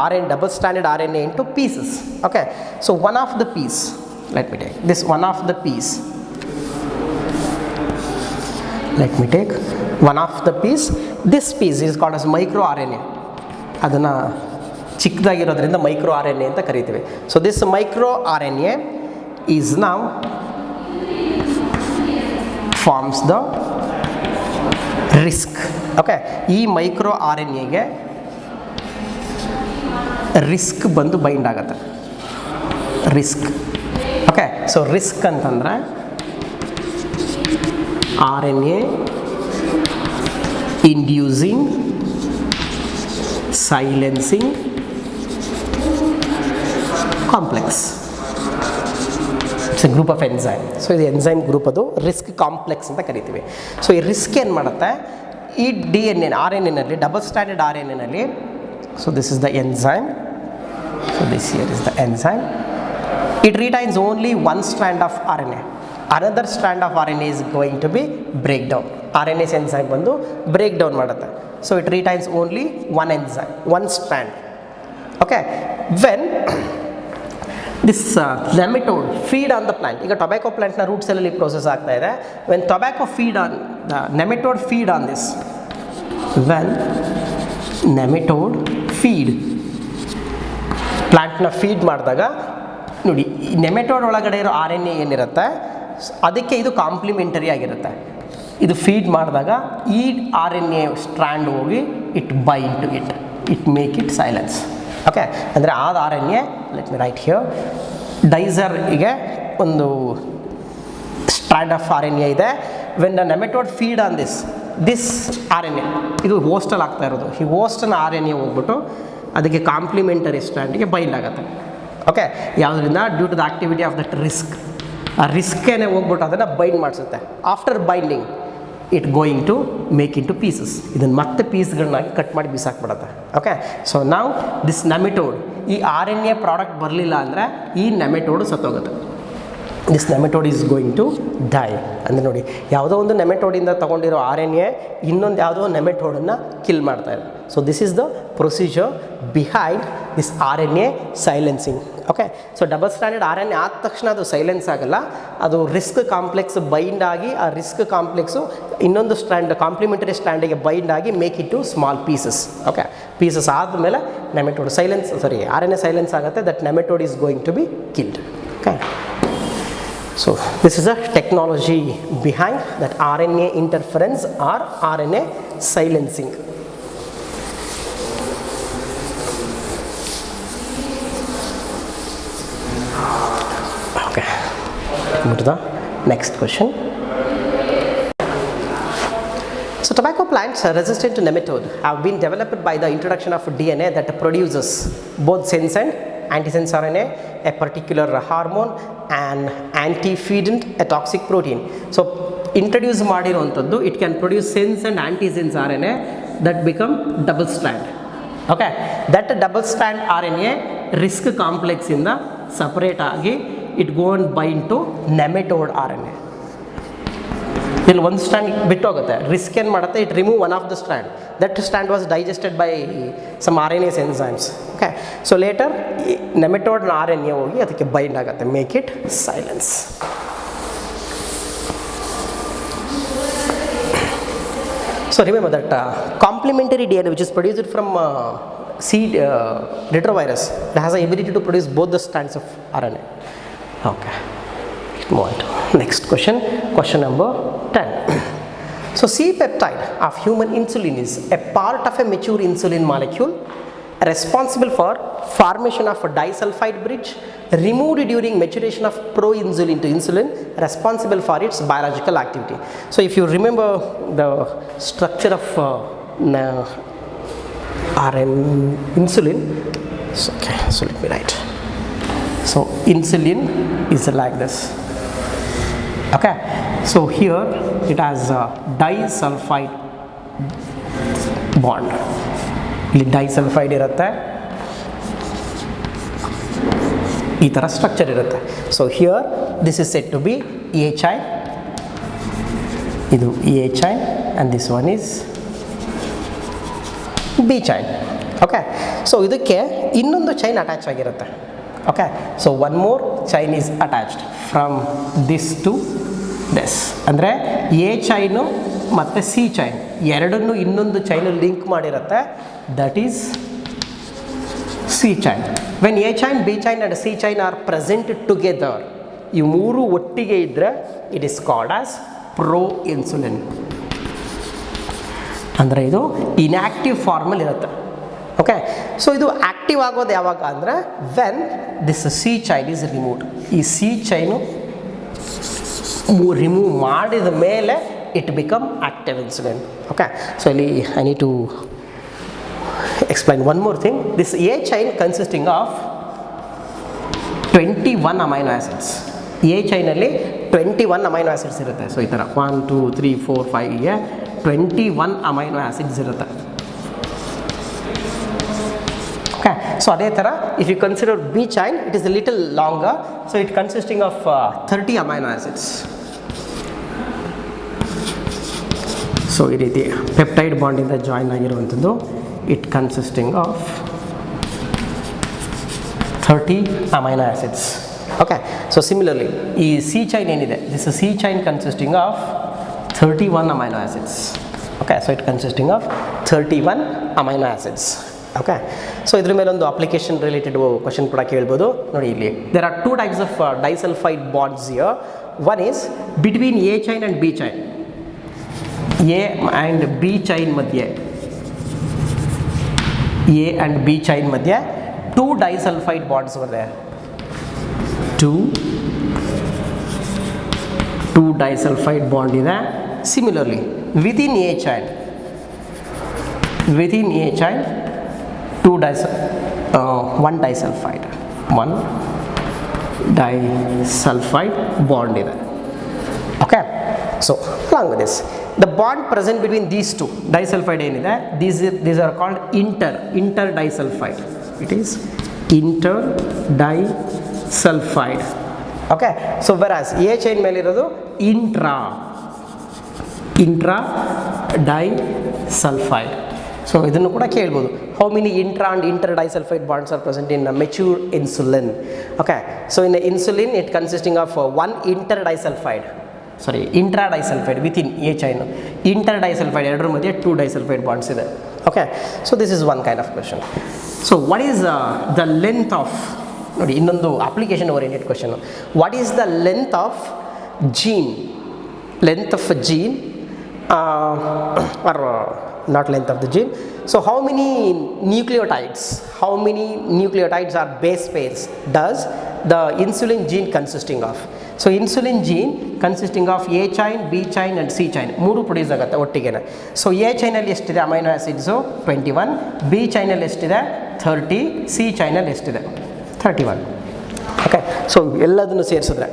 RNA double stranded RNA into pieces. Okay, so one of the piece, let me take this one of the piece. This piece is called as micro RNA. ಅದನ್ನು ಚಿಕ್ಕದಾಗಿರೋದ್ರಿಂದ micro RNA ಅಂತ ಕರಿತೀವಿ. So this micro RNA is now forms the risk. Okay, ಈ micro RNAಗೆ risk ಬಂದು bind ಆಗುತ್ತೆ. Okay, so risk ಅಂತಂದರೆ RNA inducing silencing complex. It's a group of enzyme. So ಇದು enzyme group ಅದು risk complex ಅಂತ ಕರಿತೀವಿ. ಸೊ ಈ risk ಏನು ಮಾಡುತ್ತೆ, ಈ DNA RNA ನಲ್ಲಿ ಡಬಲ್ ಸ್ಟ್ಯಾಂಡರ್ಡ್ RNA ನಲ್ಲಿ, so this is the enzyme, so this here is the enzyme, it retains only one strand of RNA. Another strand of RNA is going to be breakdown. RNase enzyme ಬಂದು breakdown ಮಾಡುತ್ತೆ. So it retains only one strand. Okay, when this nematode feed on the plant, ಈಗ tobacco ಪ್ಲಾಂಟ್ನ root ಸೆಲ್ಲಲ್ಲಿ process ಆಗ್ತಾ ಇದೆ. when tobacco feed on the nematode feed on this, when nematode feed ಪ್ಲಾಂಟ್ನ feed ಮಾಡಿದಾಗ ನೋಡಿ, ಈ nematode ಒಳಗಡೆ ಇರೋ RNA ಏನಿರುತ್ತೆ ಅದಕ್ಕೆ ಇದು ಕಾಂಪ್ಲಿಮೆಂಟರಿ ಆಗಿರುತ್ತೆ. ಇದು ಫೀಡ್ ಮಾಡಿದಾಗ ಈ RNA ಸ್ಟ್ರ್ಯಾಂಡ್ ಹೋಗಿ it bind to it make it silence. Okay, ಅಂದರೆ ಆದ RNA, let me write here, ಡೈಸರ್ಗೆ ಒಂದು ಸ್ಟ್ರ್ಯಾಂಡ್ ಆಫ್ RNA ಇದೆ. When the nematode feed on this RNA, ಇದು ಹೋಸ್ಟಲ್ಲಿ ಆಗ್ತಾ ಇರೋದು, ಈ ಹೋಸ್ಟನ್ನ RNA ಹೋಗ್ಬಿಟ್ಟು ಅದಕ್ಕೆ ಕಾಂಪ್ಲಿಮೆಂಟರಿ ಸ್ಟ್ರ್ಯಾಂಡ್ಗೆ ಬೈಂಡ್ ಆಗುತ್ತೆ. ಓಕೆ, ಯಾವುದರಿಂದ? Due to the activity of that RISC. ಆ ರಿಸ್ಕೇನೆ ಹೋಗ್ಬಿಟ್ಟು ಅದನ್ನು ಬೈಂಡ್ ಮಾಡಿಸುತ್ತೆ. After binding it going to make into pieces. ಇದನ್ನು ಮತ್ತೆ ಪೀಸ್ಗಳನ್ನಾಗಿ ಕಟ್ ಮಾಡಿ ಬಿಸಾಕ್ಬಿಡುತ್ತೆ. ಓಕೆ, ಸೊ ನಾವು ದಿಸ್ ನೆಮೆಟೋಡ್, ಈ RNA ಪ್ರಾಡಕ್ಟ್ ಬರಲಿಲ್ಲ ಅಂದರೆ ಈ ನೆಮೆಟೋಡ್ ಸತ್ತೋಗುತ್ತೆ. This nematode is going to die. ಅಂದರೆ ನೋಡಿ, ಯಾವುದೋ ಒಂದು ನೆಮೆಟೋಡಿಂದ ತೊಗೊಂಡಿರೋ RNA ಇನ್ನೊಂದು ಯಾವುದೋ ನೆಮೆಟೋಡನ್ನು ಕಿಲ್ ಮಾಡ್ತಾ ಇದೆ. So this is the procedure behind this RNA silencing. Okay, so double stranded RNA ಆದ ತಕ್ಷಣ ಅದು ಸೈಲೆನ್ಸ್ ಆಗಲ್ಲ, ಅದು ರಿಸ್ಕ್ ಕಾಂಪ್ಲೆಕ್ಸ್ ಬೈಂಡ್ ಆಗಿ, ಆ ರಿಸ್ಕ್ ಕಾಂಪ್ಲೆಕ್ಸು ಇನ್ನೊಂದು ಸ್ಟ್ಯಾಂಡ್ ಕಾಂಪ್ಲಿಮೆಂಟರಿ ಸ್ಟ್ಯಾಂಡಿಗೆ ಬೈಂಡ್ ಆಗಿ make it to small pieces. Okay, pieces ಆದಮೇಲೆ ನೆಮೆಟೋಡ್ RNA ಸೈಲೆನ್ಸ್ ಆಗುತ್ತೆ. That nematode is going to be killed. Okay, so this is a technology behind that RNA interference or RNA silencing. Okay, move to the next question. So tobacco plants resistant to nematode have been developed by the introduction of DNA that produces both sense and antisense RNA, a particular hormone, and antiphedant, a toxic protein. So introduce ಮಾಡಿರುವಂಥದ್ದು, it can produce sense and antisense RNA that become double strand. Okay, that double strand RNA risk complex ಇಂದ separate ಆಗಿ it go and bind to nematode RNA. ಇಲ್ಲಿ ಒಂದು stand ಬಿಟ್ಟು ಹೋಗುತ್ತೆ. Risk ಏನು ಮಾಡುತ್ತೆ, it remove one of the stand. That stand was digested by some RNase enzymes. Okay, so later nematode RNA ಹೋಗಿ ಅದಕ್ಕೆ ಬೈಂಡ್ ಆಗುತ್ತೆ, make it silence. So remember that complementary DNA which is produced from seed retrovirus, it has the ability to produce both the strands of RNA. Okay, move on to next question. Question number 10. So C-peptide of human insulin is a part of a mature insulin molecule responsible for formation of a disulfide bridge removed during maturation of proinsulin to insulin, responsible for its biological activity. So if you remember the structure of insulin, so, okay, so let me write. So insulin is like this. Okay, so here it has a disulfide bond. ಇಲ್ಲಿ disulfide ಇರುತ್ತೆ, ಈ ಥರ structure ಇರುತ್ತೆ. So here this is set to be A chain, ಇದು A chain and this one is B chain. Okay, so ಇದಕ್ಕೆ ಇನ್ನೊಂದು chain attach ಆಗಿರುತ್ತೆ. Okay, so one more chain is attached from this to this. ಅಂದರೆ A chain ಮತ್ತು C chain ಎರಡನ್ನೂ ಇನ್ನೊಂದು chain link ಮಾಡಿರುತ್ತೆ. That is C chain. When A chain, B chain and C chain are present together, ಈ ಮೂರು ಒಟ್ಟಿಗೆ ಇದ್ದರೆ it is called as pro insulin. ಅಂದರೆ ಇದು ಇನ್ಯಾಕ್ಟಿವ್ ಫಾರ್ಮಲ್ಲಿ ಇರುತ್ತೆ. ಓಕೆ, ಸೊ ಇದು ಆ್ಯಕ್ಟಿವ್ ಆಗೋದು ಯಾವಾಗ ಅಂದರೆ when this C chain is removed. ಈ ಸಿ ಚೈನು ರಿಮೂವ್ ಮಾಡಿದ ಮೇಲೆ it become active insulin. Okay, so I need to explain one more thing. This A chain consisting of 21 amino acids. A chain alli 21 amino acids irutte. So itara 1 2 3 4 5 ಗೆ 21 amino acids irutte. Okay, so ಅದೇ ಥರ if you consider B chain, it is a little longer, so it consisting of 30 amino acids. So ಈ ರೀತಿ peptide ಬಾಂಡಿಂದ join ಆಗಿರುವಂಥದ್ದು, it consisting of 30 amino acids. Okay, so similarly ಈ C chain ಏನಿದೆ, this C chain consisting of 31 amino acids. Okay, so it consisting of 31 amino acids. Okay, so ಇದ್ರ ಮೇಲೆ ಒಂದು application related question ಕೂಡ ಕೇಳ್ಬೋದು. ನೋಡಿ, ಇಲ್ಲಿ there are 2 types of disulfide bonds here. One is between A chain and B chain. A and B chain ಮಧ್ಯೆ, A and B chain ಮಧ್ಯೆ 2 disulfide bonds were there. 2 disulfide bond ಇದೆ. Similarly within A chain 1 disulfide bond ಇದೆ. Okay, so along with this, the bond present between these two disulfide ಏನಿದೆ, these are called inter disulfide. It is inter disulfide. Okay, so whereas A chain ಮೇಲೆ ಇರೋದು intra disulfide. So ಇದನ್ನು ಕೂಡ ಕೇಳ್ಬೋದು, how many intra and inter disulfide bonds are present in a mature insulin. Okay, so in the insulin it consisting of one intra disulfide within A chain. Inter disulfide ಎರಡರ ಮಧ್ಯೆ 2 disulfide bonds ಇದೆ. Okay, so this is one kind of question. So what is the length of, ನೋಡಿ ಇನ್ನೊಂದು application oriented question. What is the length of gene, or not length of the gene. So how many nucleotides or base pairs does the insulin gene consisting of? So insulin gene consisting of A chain, B chain and C chain ಮೂರು produce ಆಗುತ್ತೆ ಒಟ್ಟಿಗೆನೆ. So A ಚೈನಲ್ಲಿ ಎಷ್ಟಿದೆ amino acids 21, B ಚೈನಲ್ಲಿ ಎಷ್ಟಿದೆ 30, C ಚೈನಲ್ಲಿ ಎಷ್ಟಿದೆ 31. Okay, so ಎಲ್ಲದನ್ನು ಸೇರಿಸಿದ್ರೆ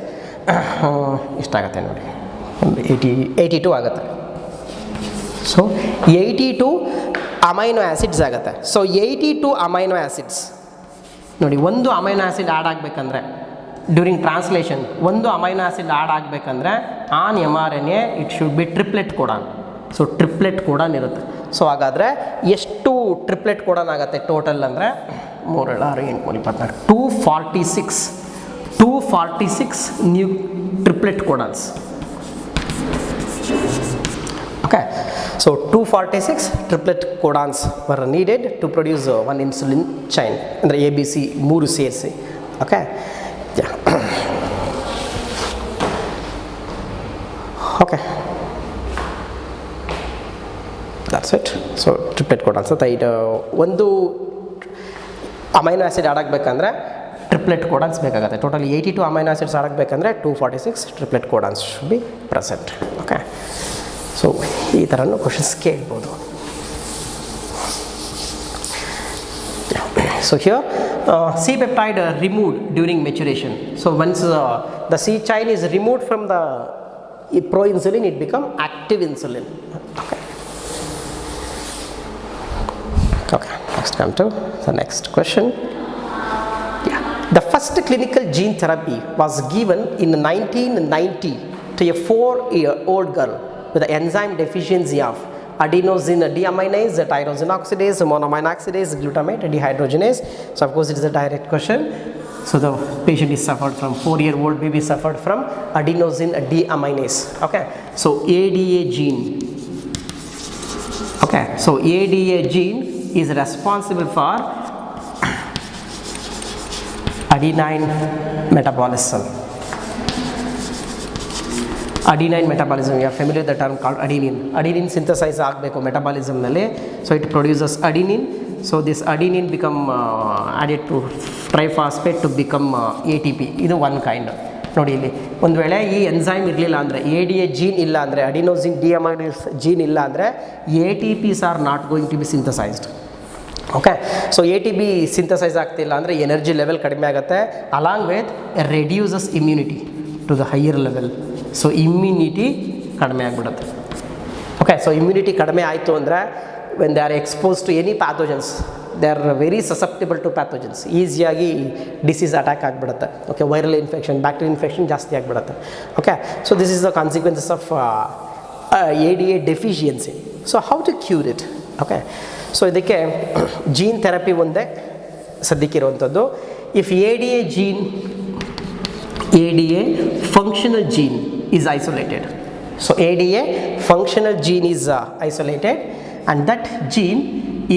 ಇಷ್ಟಾಗುತ್ತೆ ನೋಡಿ, 82 ಆಗುತ್ತೆ. So 82 amino acids ಆಗುತ್ತೆ. ಸೊ 82 ಅಮೈನೋ ಆ್ಯಸಿಡ್ಸ್ ನೋಡಿ, ಒಂದು ಅಮೈನೋ ಆ್ಯಸಿಡ್ ಆ್ಯಡ್ ಆಗಬೇಕಂದ್ರೆ ಡ್ಯೂರಿಂಗ್ ಟ್ರಾನ್ಸ್ಲೇಷನ್ ಒಂದು ಅಮೈನೋ ಆ್ಯಸಿಡ್ ಆ್ಯಡ್ ಆಗಬೇಕಂದ್ರೆ on mRNA it should be triplet codon. So triplet codon ಇರುತ್ತೆ. ಸೊ ಹಾಗಾದರೆ ಎಷ್ಟು ಟ್ರಿಪ್ಲೆಟ್ ಕೋಡಾನ್ ಆಗುತ್ತೆ ಟೋಟಲ್ ಅಂದರೆ 3 7 6 8 24 246 new triplet codons. Okay, so 246 triplet codons were needed to produce one insulin chain, ಅಂದರೆ ABC 3 ಸೇರಿಸಿ. Okay, okay, that's it. So triplet codons ಅಂತ ಇದು ಒಂದು ಅಮೈನೋ ಆ್ಯಸಿಡ್ ಆ್ಯಡ್ ಆಗಬೇಕಂದ್ರೆ ಟ್ರಿಪ್ಲೆಟ್ ಕೋಡಾನ್ಸ್ ಬೇಕಾಗುತ್ತೆ. ಟೋಟಲ್ 82 ಅಮೈನೋ ಆ್ಯಸಿಡ್ಸ್ ಆ್ಯಡ್ ಆಗಬೇಕಂದ್ರೆ 246 triplet codons should be present. Okay, so ಈ ಥರನೂ ಕ್ವಶನ್ಸ್ ಕೇಳ್ಬೋದು. So here C peptide removed during maturation. So once the C chain is removed from the proinsulin, it become active insulin. Okay. Okay, next come to the next question. Yeah. The first clinical gene therapy was given in 1990 to a 4-year-old girl with an enzyme deficiency of adenosine deaminase, tyrosine oxidase, monoamine oxidase, glutamate dehydrogenase. So of course it is a direct question. So the patient is suffered from 4-year-old baby suffered from adenosine deaminase. Okay, so ADA gene. Okay, so ADA gene is responsible for adenine metabolism. Adenine metabolism, you are familiar with the term called adenine. Adenine synthesize ಆಗಬೇಕು ಮೆಟಬಾಲಿಸಮ್ನಲ್ಲಿ. So it produces adenine. So this adenine become added to triphosphate to become ATP. ಇದು one kind. ನೋಡಿ ಇಲ್ಲಿ ಒಂದು ವೇಳೆ ಈ enzyme ಇರಲಿಲ್ಲ ಅಂದರೆ, ADA ಜೀನ್ ಇಲ್ಲ ಅಂದರೆ, ಅಡಿನೋಸಿನ್ ಡಿಅಮೈನೇಸ್ ಜೀನ್ ಇಲ್ಲ ಅಂದರೆ ATPs are not going to be synthesized. Okay, so ATP synthesize ಆಗ್ತಿಲ್ಲ ಅಂದರೆ ಎನರ್ಜಿ ಲೆವೆಲ್ ಕಡಿಮೆ ಆಗುತ್ತೆ. Along with reduces immunity to the higher level. So immunity ಕಡಿಮೆ ಆಗಿಬಿಡುತ್ತೆ. ಓಕೆ, ಸೊ ಇಮ್ಯುನಿಟಿ ಕಡಿಮೆ ಆಯಿತು ಅಂದರೆ when they are expose to any pathogens, they are very susceptible to pathogens. ಈಸಿಯಾಗಿ ಡಿಸೀಸ್ ಅಟ್ಯಾಕ್ ಆಗಿಬಿಡುತ್ತೆ. Okay, viral infection, bacterial infection ಜಾಸ್ತಿ ಆಗಿಬಿಡುತ್ತೆ. Okay, so this is the consequences of ADA deficiency. So how to cure it? Okay, so ಇದಕ್ಕೆ gene therapy ಒಂದೇ ಸದ್ಯಕ್ಕಿರುವಂಥದ್ದು. If ADA functional gene is isolated. So ADA functional gene is isolated, and that gene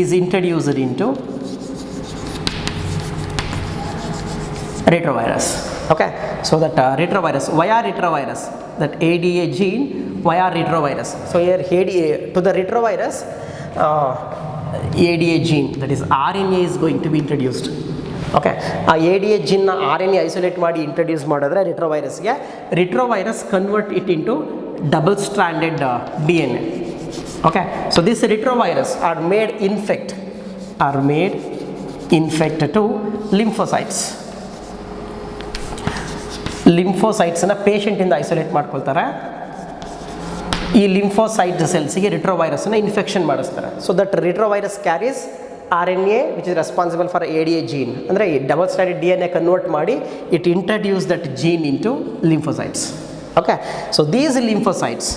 is introduced into retrovirus. Okay, so that retrovirus, via retrovirus, that ADA gene via retrovirus. So here ADA to the retrovirus, ADA gene, that is RNA, is going to be introduced. Okay, ಆ ADA ಜಿನ್ನ RNA isolate ಮಾಡಿ introduce ಮಾಡಿದ್ರೆ ರಿಟ್ರೋವೈರಸ್ಗೆ, retrovirus convert it into double stranded DNA. Okay, so this retrovirus are made infect to lymphocytes. ಲಿಂಫೋಸೈಟ್ಸನ್ನ ಪೇಷಂಟಿಂದ isolate ಮಾಡ್ಕೊಳ್ತಾರೆ. ಈ lymphocyte ಸೆಲ್ಸಿಗೆ ರಿಟ್ರೋವೈರಸ್ನ ಇನ್ಫೆಕ್ಷನ್ ಮಾಡಿಸ್ತಾರೆ. So that retrovirus carries RNA which is responsible for ADA gene. ಅಂದರೆ ಈ ಡಬಲ್ ಸ್ಟ್ರಾಂಡೆಡ್ DNA ಕನ್ವರ್ಟ್ ಮಾಡಿ it introduce that gene into lymphocytes. Okay, so these lymphocytes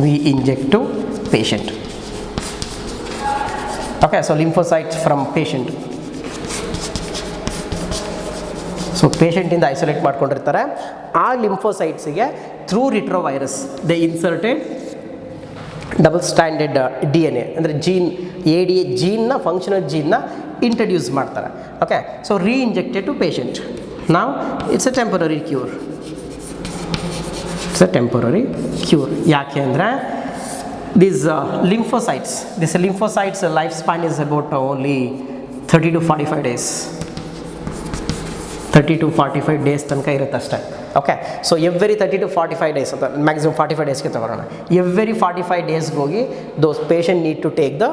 re-inject to patient. Okay, so lymphocytes from patient. So ಪೇಷಂಟಿಂದ isolate ಮಾಡ್ಕೊಂಡಿರ್ತಾರೆ. ಆ ಲಿಂಫೋಸೈಟ್ಸಿಗೆ through retrovirus they inserted double stranded DNA, ಅಂದರೆ gene ADA ಜೀನ್ನ functional ಜೀನ್ನ introduce ಮಾಡ್ತಾರೆ. Okay, so reinjected to patient. ನಾವು it's a temporary cure. ಯಾಕೆ ಅಂದರೆ this lymphocytes life span is about only 30 to 45 days. 30 to 45 days ತನಕ ಇರುತ್ತೆ ಅಷ್ಟೇ. Okay, so every 30 to 45 days ಅಂತ ಮ್ಯಾಕ್ಸಿಮಮ್ 45 ಡೇಸ್ಗೆ ತಗೊಳ್ಳೋಣ. ಎವ್ರಿ 45 ಡೇಸ್ಗೆ ಹೋಗಿ those patient need to take the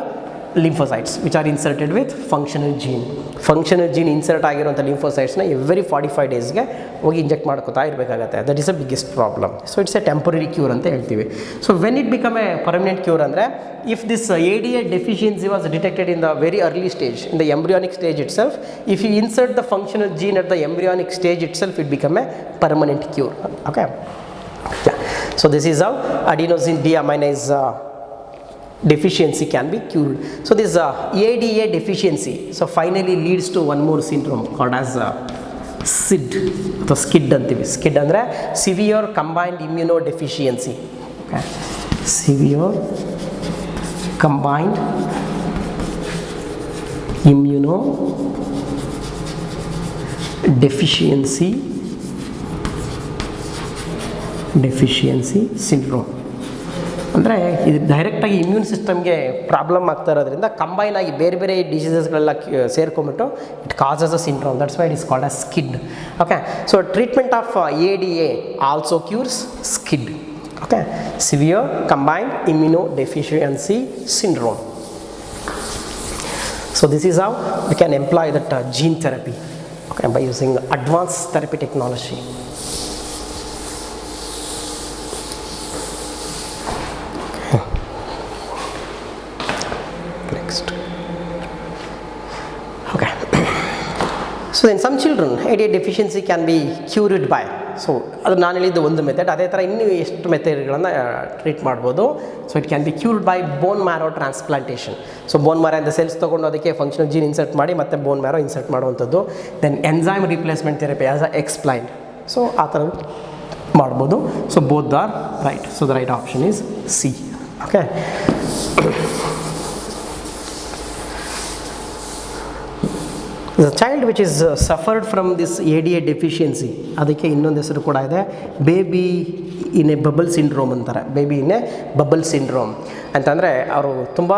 lymphocytes which are inserted with functional gene. Functional gene insert ಆಗಿರುವಂಥ lymphocytes ನ every 45 daysಗೆ ಹೋಗಿ ಇಂಜೆಕ್ಟ್ ಮಾಡ್ಕೋತಾ ಇರಬೇಕಾಗುತ್ತೆ. That is a biggest problem. So it's a temporary cure ಅಂತ ಹೇಳ್ತೀವಿ. So when it become a permanent cure ಅಂದರೆ if this ADA deficiency was detected in the very early stage, in the embryonic stage itself, if you insert the functional gene at the embryonic stage itself, it become a permanent cure. Okay. Yeah. So this is how adenosine deaminase deficiency can be cured. So this ADA deficiency so finally leads to one more syndrome called as SID ಅಥವಾ SCID ಅಂತೀವಿ. SCID ಅಂದರೆ severe combined ಇಮ್ಯುನೋಡೆಫಿಷಿಯನ್ಸಿ. Okay, severe combined immunodeficiency syndrome. ಅಂದರೆ ಇದು ಡೈರೆಕ್ಟಾಗಿ immune ಸಿಸ್ಟಮ್ಗೆ problem ಆಗ್ತಾ ಇರೋದ್ರಿಂದ combine ಆಗಿ ಬೇರೆ ಬೇರೆ ಡಿಸೀಸಸ್ಗಳೆಲ್ಲ ಸೇರ್ಕೊಂಬಿಟ್ಟು it causes a syndrome. That's why it is called a SCID. Okay, so treatment of ADA also cures SCID. Okay, severe combined immunodeficiency syndrome. So this is how we can employ that gene therapy, okay, by using advanced therapy technology. Next. Okay. So in some children ADA deficiency can be cured by, so ಅದು ನಾನು ಹೇಳಿದ್ದು ಒಂದು method. ಅದೇ ಥರ ಇನ್ನೂ ಎಷ್ಟು ಮೆಥಡ್ಗಳನ್ನು treat ಮಾಡ್ಬೋದು. So it can be cured by bone marrow transplantation. So bone ಮ್ಯಾರೋಯಿಂದ ಸೆಲ್ಸ್ ತೊಗೊಂಡು ಅದಕ್ಕೆ ಫಂಕ್ಷನಲ್ ಜೀನ್ ಇನ್ಸರ್ಟ್ ಮಾಡಿ ಮತ್ತೆ ಬೋನ್ ಮ್ಯಾರೋ ಇನ್ಸರ್ಟ್ ಮಾಡುವಂಥದ್ದು. Then enzyme replacement therapy as a explained. So ಆ ಥರ ಮಾಡ್ಬೋದು. So both are right. So the right option is C. Okay, the child which is suffered from this ADA deficiency, ಅದಕ್ಕೆ ಇನ್ನೊಂದು ಹೆಸರು ಕೂಡ ಇದೆ, baby in a bubble syndrome ಅಂತಾರೆ. Baby in a bubble syndrome ಅಂತಂದರೆ ಅವರು ತುಂಬ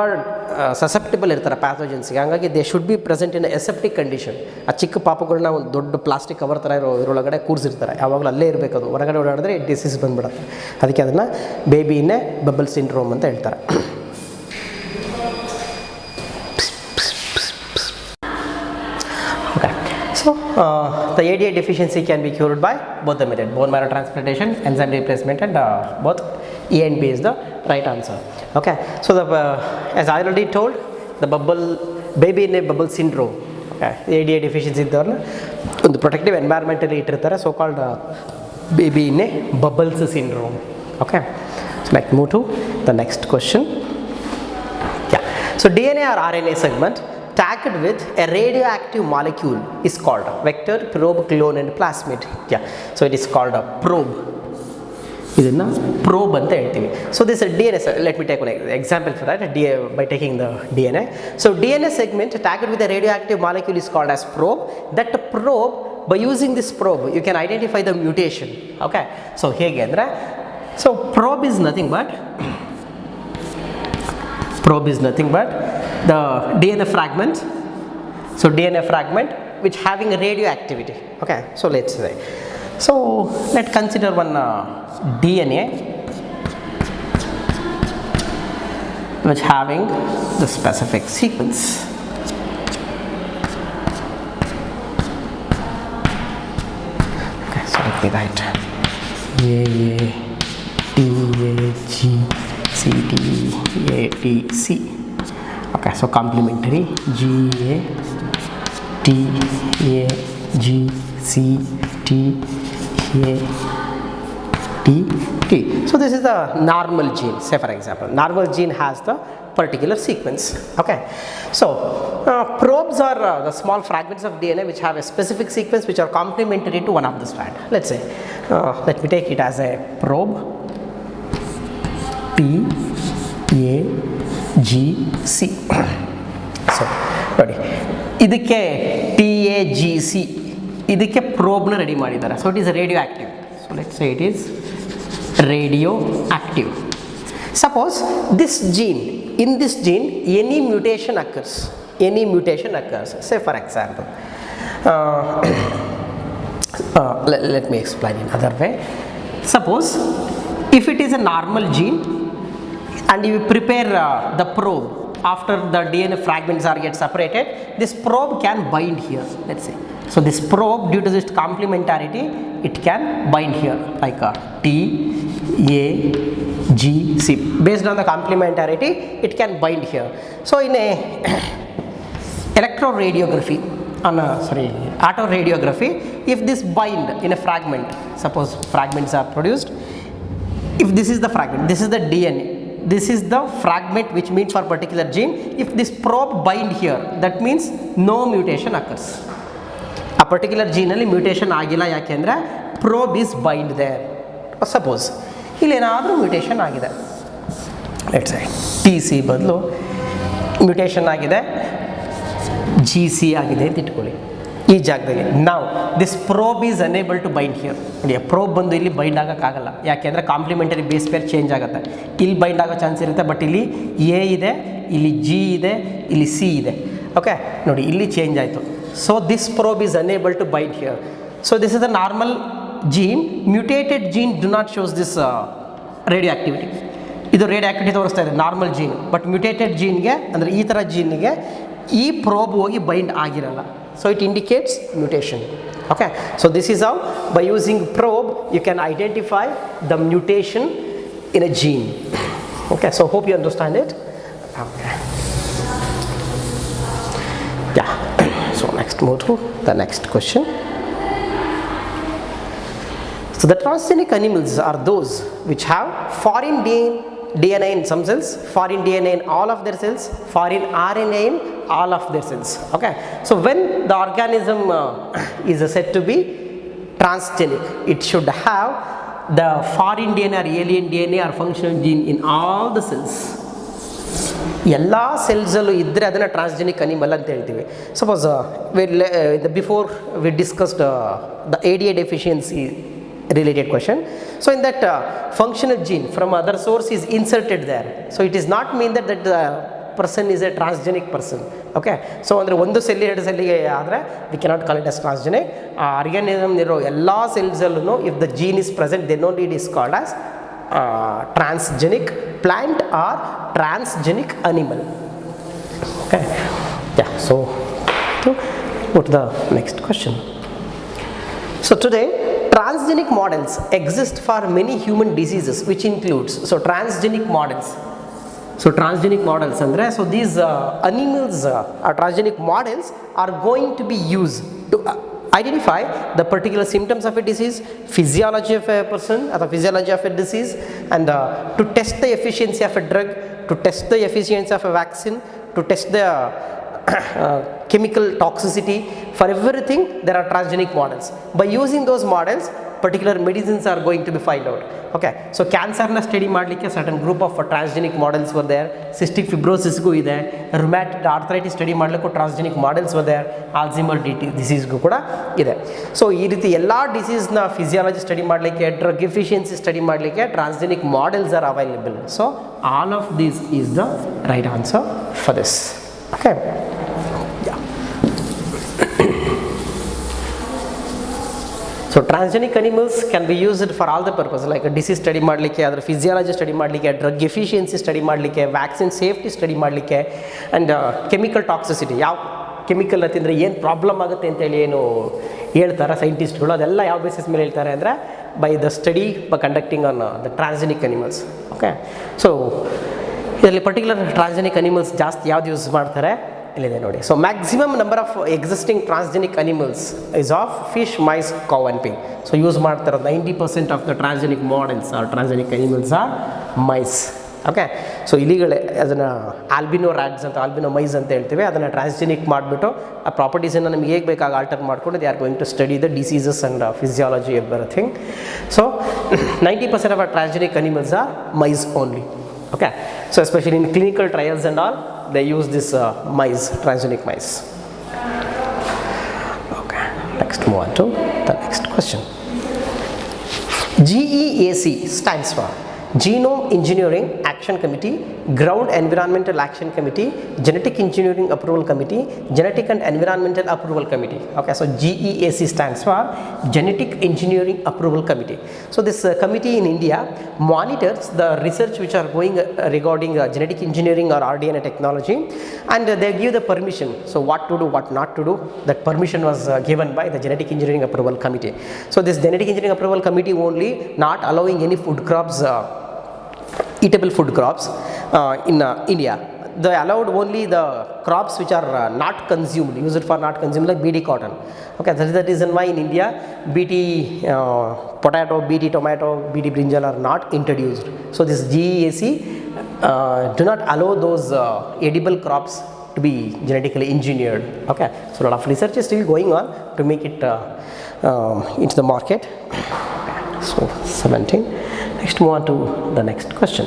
ಸಸೆಪ್ಟಿಬಲ್ ಇರ್ತಾರೆ ಪ್ಯಾಥೋಜನ್ಸ್ಗೆ. ಹಾಗಾಗಿ they should be present in aseptic condition. ಆ ಚಿಕ್ಕ ಪಾಪುಗಳನ್ನ ಒಂದು ದೊಡ್ಡ ಪ್ಲಾಸ್ಟಿಕ್ ಕವರ್ ಥರ ಇದರೊಳಗಡೆ ಕೂರಿಸಿರ್ತಾರೆ. ಯಾವಾಗಲೂ ಅಲ್ಲೇ ಇರಬೇಕು, ಅದು ಹೊರಗಡೆ ಓಡಾಡಿದ್ರೆ ಡಿಸೀಸ್ ಬಂದ್ಬಿಡುತ್ತೆ. ಅದಕ್ಕೆ ಅದನ್ನು baby in a bubble syndrome ಅಂತ ಹೇಳ್ತಾರೆ. So the ADA deficiency can be cured by both the method, bone marrow transplantation, enzyme replacement, and both A and B is the right answer. Okay, so the as I already told, the baby in a bubble syndrome, okay, ADA deficiency ಇದ್ದವ್ರನ್ನ ಒಂದು protective environmentally ಇಟ್ಟಿರ್ತಾರೆ, so called baby in a bubbles syndrome. Okay, so like move to the next question. Yeah, so DNA or RNA segment tagged with a radioactive molecule is called vector, probe, clone and plasmid. Yeah, so it is called a probe. ಇದನ್ನು probe ಅಂತ ಹೇಳ್ತೀವಿ. So this is DNA. Let me take an example for that by taking the DNA. So DNA segment tagged with a radioactive molecule is called as probe. That probe, by using this probe you can identify the mutation. Okay, so ಹೇಗೆ ಅಂದರೆ, so probe is nothing but the DNA fragment. So DNA fragment which having a radioactivity. Okay, so let's say, so let's consider one DNA which having the specific sequence. Okay, so let me write A T A G C T A T C. Okay, so complementary G A T A G C T A T T. So this is the normal gene. Say for example, normal gene has the particular sequence. Okay, so probes are the small fragments of DNA which have a specific sequence which are complementary to one of the strand. Let's say, let me take it as a probe P A G C. So ನೋಡಿ, ಇದಕ್ಕೆ TAGC, ಇದಕ್ಕೆ ಪ್ರೋಬ್ನ ready ಮಾಡಿದ್ದಾರೆ. So it is radioactive. So let's say it is radioactive. Suppose this gene, in this gene any mutation occurs. Say for example, let me explain in other way. Suppose if it is a normal gene and you prepare the probe after the DNA fragments are get separated, this probe can bind here, let's say. So this probe, due to this complementarity, it can bind here like T, A, G, C. Based on the complementarity, it can bind here. So in a electroradiography, autoradiography, if this bind in a fragment, suppose fragments are produced, if this is the fragment, this is the DNA, this is the fragment which means for particular gene, if this probe bind here, that means no mutation occurs. A particular gene alli mutation agilla yakendre probe is bind there. Or suppose ಇಲ್ಲಿ ಏನಾದರೂ mutation ಆಗಿದೆ, let's say TC ಬದಲು mutation ಆಗಿದೆ GC ಆಗಿದೆ ಅಂತ ಇಟ್ಕೊಳ್ಳಿ ಈ ಜಾಗದಲ್ಲಿ. ನಾವು this probe is unable to bind here. ನೋಡಿ ಪ್ರೋಬ್ ಬಂದು ಇಲ್ಲಿ ಬೈಂಡ್ ಆಗೋಕ್ಕಾಗಲ್ಲ, ಯಾಕೆಂದರೆ ಕಾಂಪ್ಲಿಮೆಂಟರಿ ಬೇಸ್ ಪೇರ್ ಚೇಂಜ್ ಆಗುತ್ತೆ. ಇಲ್ಲಿ ಬೈಂಡ್ ಆಗೋ ಚಾನ್ಸ್ ಇರುತ್ತೆ, ಬಟ್ ಇಲ್ಲಿ A ಇದೆ, ಇಲ್ಲಿ G ಇದೆ, ಇಲ್ಲಿ C ಇದೆ. ಓಕೆ ನೋಡಿ ಇಲ್ಲಿ ಚೇಂಜ್ ಆಯಿತು. So this probe is unable to bind here. So this is the normal gene. Mutated gene do not shows this radioactivity. ಇದು ರೇಡಿಯೋಆಕ್ಟಿವಿಟಿ ತೋರಿಸ್ತಾ ಇದೆ ನಾರ್ಮಲ್ ಜೀನ್, ಬಟ್ ಮ್ಯೂಟೇಟೆಡ್ ಜೀನ್ಗೆ ಅಂದರೆ ಈ ಥರ ಜೀನ್ಗೆ ಈ ಪ್ರೋಬ್ ಹೋಗಿ ಬೈಂಡ್ ಆಗಿರಲ್ಲ. So it indicates mutation. Okay, so this is how by using probe you can identify the mutation in a gene. Okay, so hope you understand it. Okay, yeah, so next move to the next question. So the transgenic animals are those which have foreign DNA in some cells, foreign DNA in all of their cells, foreign RNA in all of their cells. Okay, so when the organism is said to be transgenic, it should have the foreign DNA or alien DNA or functional gene in all the cells. ಎಲ್ಲ ಸೆಲ್ಸಲ್ಲೂ ಇದ್ದರೆ ಅದನ್ನು transgenic animal ಅಂತ ಹೇಳ್ತೀವಿ. Suppose before we discussed the ADA deficiency related question. So in that functional gene from other source is inserted there. So it is not mean that the person is a transgenic person. Okay, so ಅಂದರೆ ಒಂದು ಸೆಲ್ಲಿ ಎರಡು ಸೆಲ್ಲಿಗೆ ಆದರೆ we cannot call it as transgenic. Organism ಇರೋ ಎಲ್ಲ ಸೆಲ್ಸಲ್ಲೂ if the gene is present, then only it is called as transgenic plant or transgenic animal. Okay, yeah, so go to the next question. So today transgenic models exist for many human diseases, which includes, so transgenic models. So transgenic models andre, so these animals or transgenic models are going to be used to identify the particular symptoms of a disease, physiology of a person or the physiology of a disease, and to test the efficiency of a drug, to test the efficiency of a vaccine, to test the chemical toxicity. For everything there are transgenic models. By using those models, particular medicines are going to be filed out. Okay, so cancer na study ಮಾಡಲಿಕ್ಕೆ certain group of transgenic models were there. Cystic fibrosis ಗೂ ಇದೆ, rheumatoid arthritis study ಮಾಡಲಿಕ್ಕೂ transgenic models were there, Alzheimer disease ಗೂ ಕೂಡ ಇದೆ. So ಈ ರೀತಿ ಎಲ್ಲ ಡಿಸೀಸ್ನ ಫಿಸಿಯಾಲಜಿ ಸ್ಟಡಿ ಮಾಡಲಿಕ್ಕೆ, ಡ್ರಗ್ ಎಫಿಷಿಯನ್ಸಿ ಸ್ಟಡಿ ಮಾಡಲಿಕ್ಕೆ transgenic models are available. So all of this is the right answer for this. Okay, yeah. So transgenic animals can be used for all the purposes, like a disease study ಮಾಡಲಿಕ್ಕೆ, ಅದರ physiology study ಮಾಡಲಿಕ್ಕೆ, drug efficiency study ಮಾಡಲಿಕ್ಕೆ, vaccine safety study ಮಾಡಲಿಕ್ಕೆ, and chemical toxicity, ಯಾವ chemical ತಿಂದರೆ ಏನು problem ಆಗುತ್ತೆ ಅಂತೇಳಿ ಏನು ಹೇಳ್ತಾರೆ ಸೈಂಟಿಸ್ಟ್ಗಳು, ಅದೆಲ್ಲ ಯಾವ ಬೇಸಿಸ್ ಮೇಲೆ ಹೇಳ್ತಾರೆ ಅಂದರೆ by the study by conducting on the transgenic animals. Okay, so ಇದರಲ್ಲಿ ಪರ್ಟಿಕ್ಯುಲರ್ ಟ್ರಾನ್ಸ್ಜೆನಿಕ್ ಅನಿಮಲ್ಸ್ ಜಾಸ್ತಿ ಯಾವ್ದು ಯೂಸ್ ಮಾಡ್ತಾರೆ ಇಲ್ಲಿದೆ ನೋಡಿ. So maximum number of existing transgenic animals is of fish, mice, cow and pig. So use ಮಾಡ್ತಾರೆ 90% of the transgenic models are transgenic animals are mice. Okay, so ಇಲಿಗಳೇ ಅದನ್ನು albino rats ಅಂತ, albino mice ಅಂತ ಹೇಳ್ತೀವಿ, ಅದನ್ನು transgenic ಮಾಡಿಬಿಟ್ಟು ಆ ಪ್ರಾಪರ್ಟೀಸನ್ನು ನಮ್ಗೆ ಹೇಗೆ ಬೇಕಾಗ ಆಲ್ಟರ್ ಮಾಡಿಕೊಂಡು they are going to study the diseases and physiology everything. So 90% of our transgenic animals are mice only. Okay, so especially in clinical trials and all, they use this mice, transgenic mice. Okay, next move on to the next question. GEAC stands for Genome Engineering Action Committee, Ground Environmental Action Committee, Genetic Engineering Approval Committee, Genetic and Environmental Approval Committee. Okay, so GEAC stands for Genetic Engineering Approval Committee. So this committee in India monitors the research which are going regarding genetic engineering or RDNA technology, and they give the permission. So what to do, what not to do, that permission was given by the Genetic Engineering Approval Committee. So this Genetic Engineering Approval Committee only not allowing any food crops, eatable food crops in India. They allowed only the crops which are not consumed, used for not consumed, like BT cotton. Okay, that is the reason why in India BT potato, BT tomato, BT brinjal are not introduced. So this GEAC do not allow those edible crops to be genetically engineered. Okay, so a lot of research is still going on to make it into the market. So 17. Next, move on to the next question.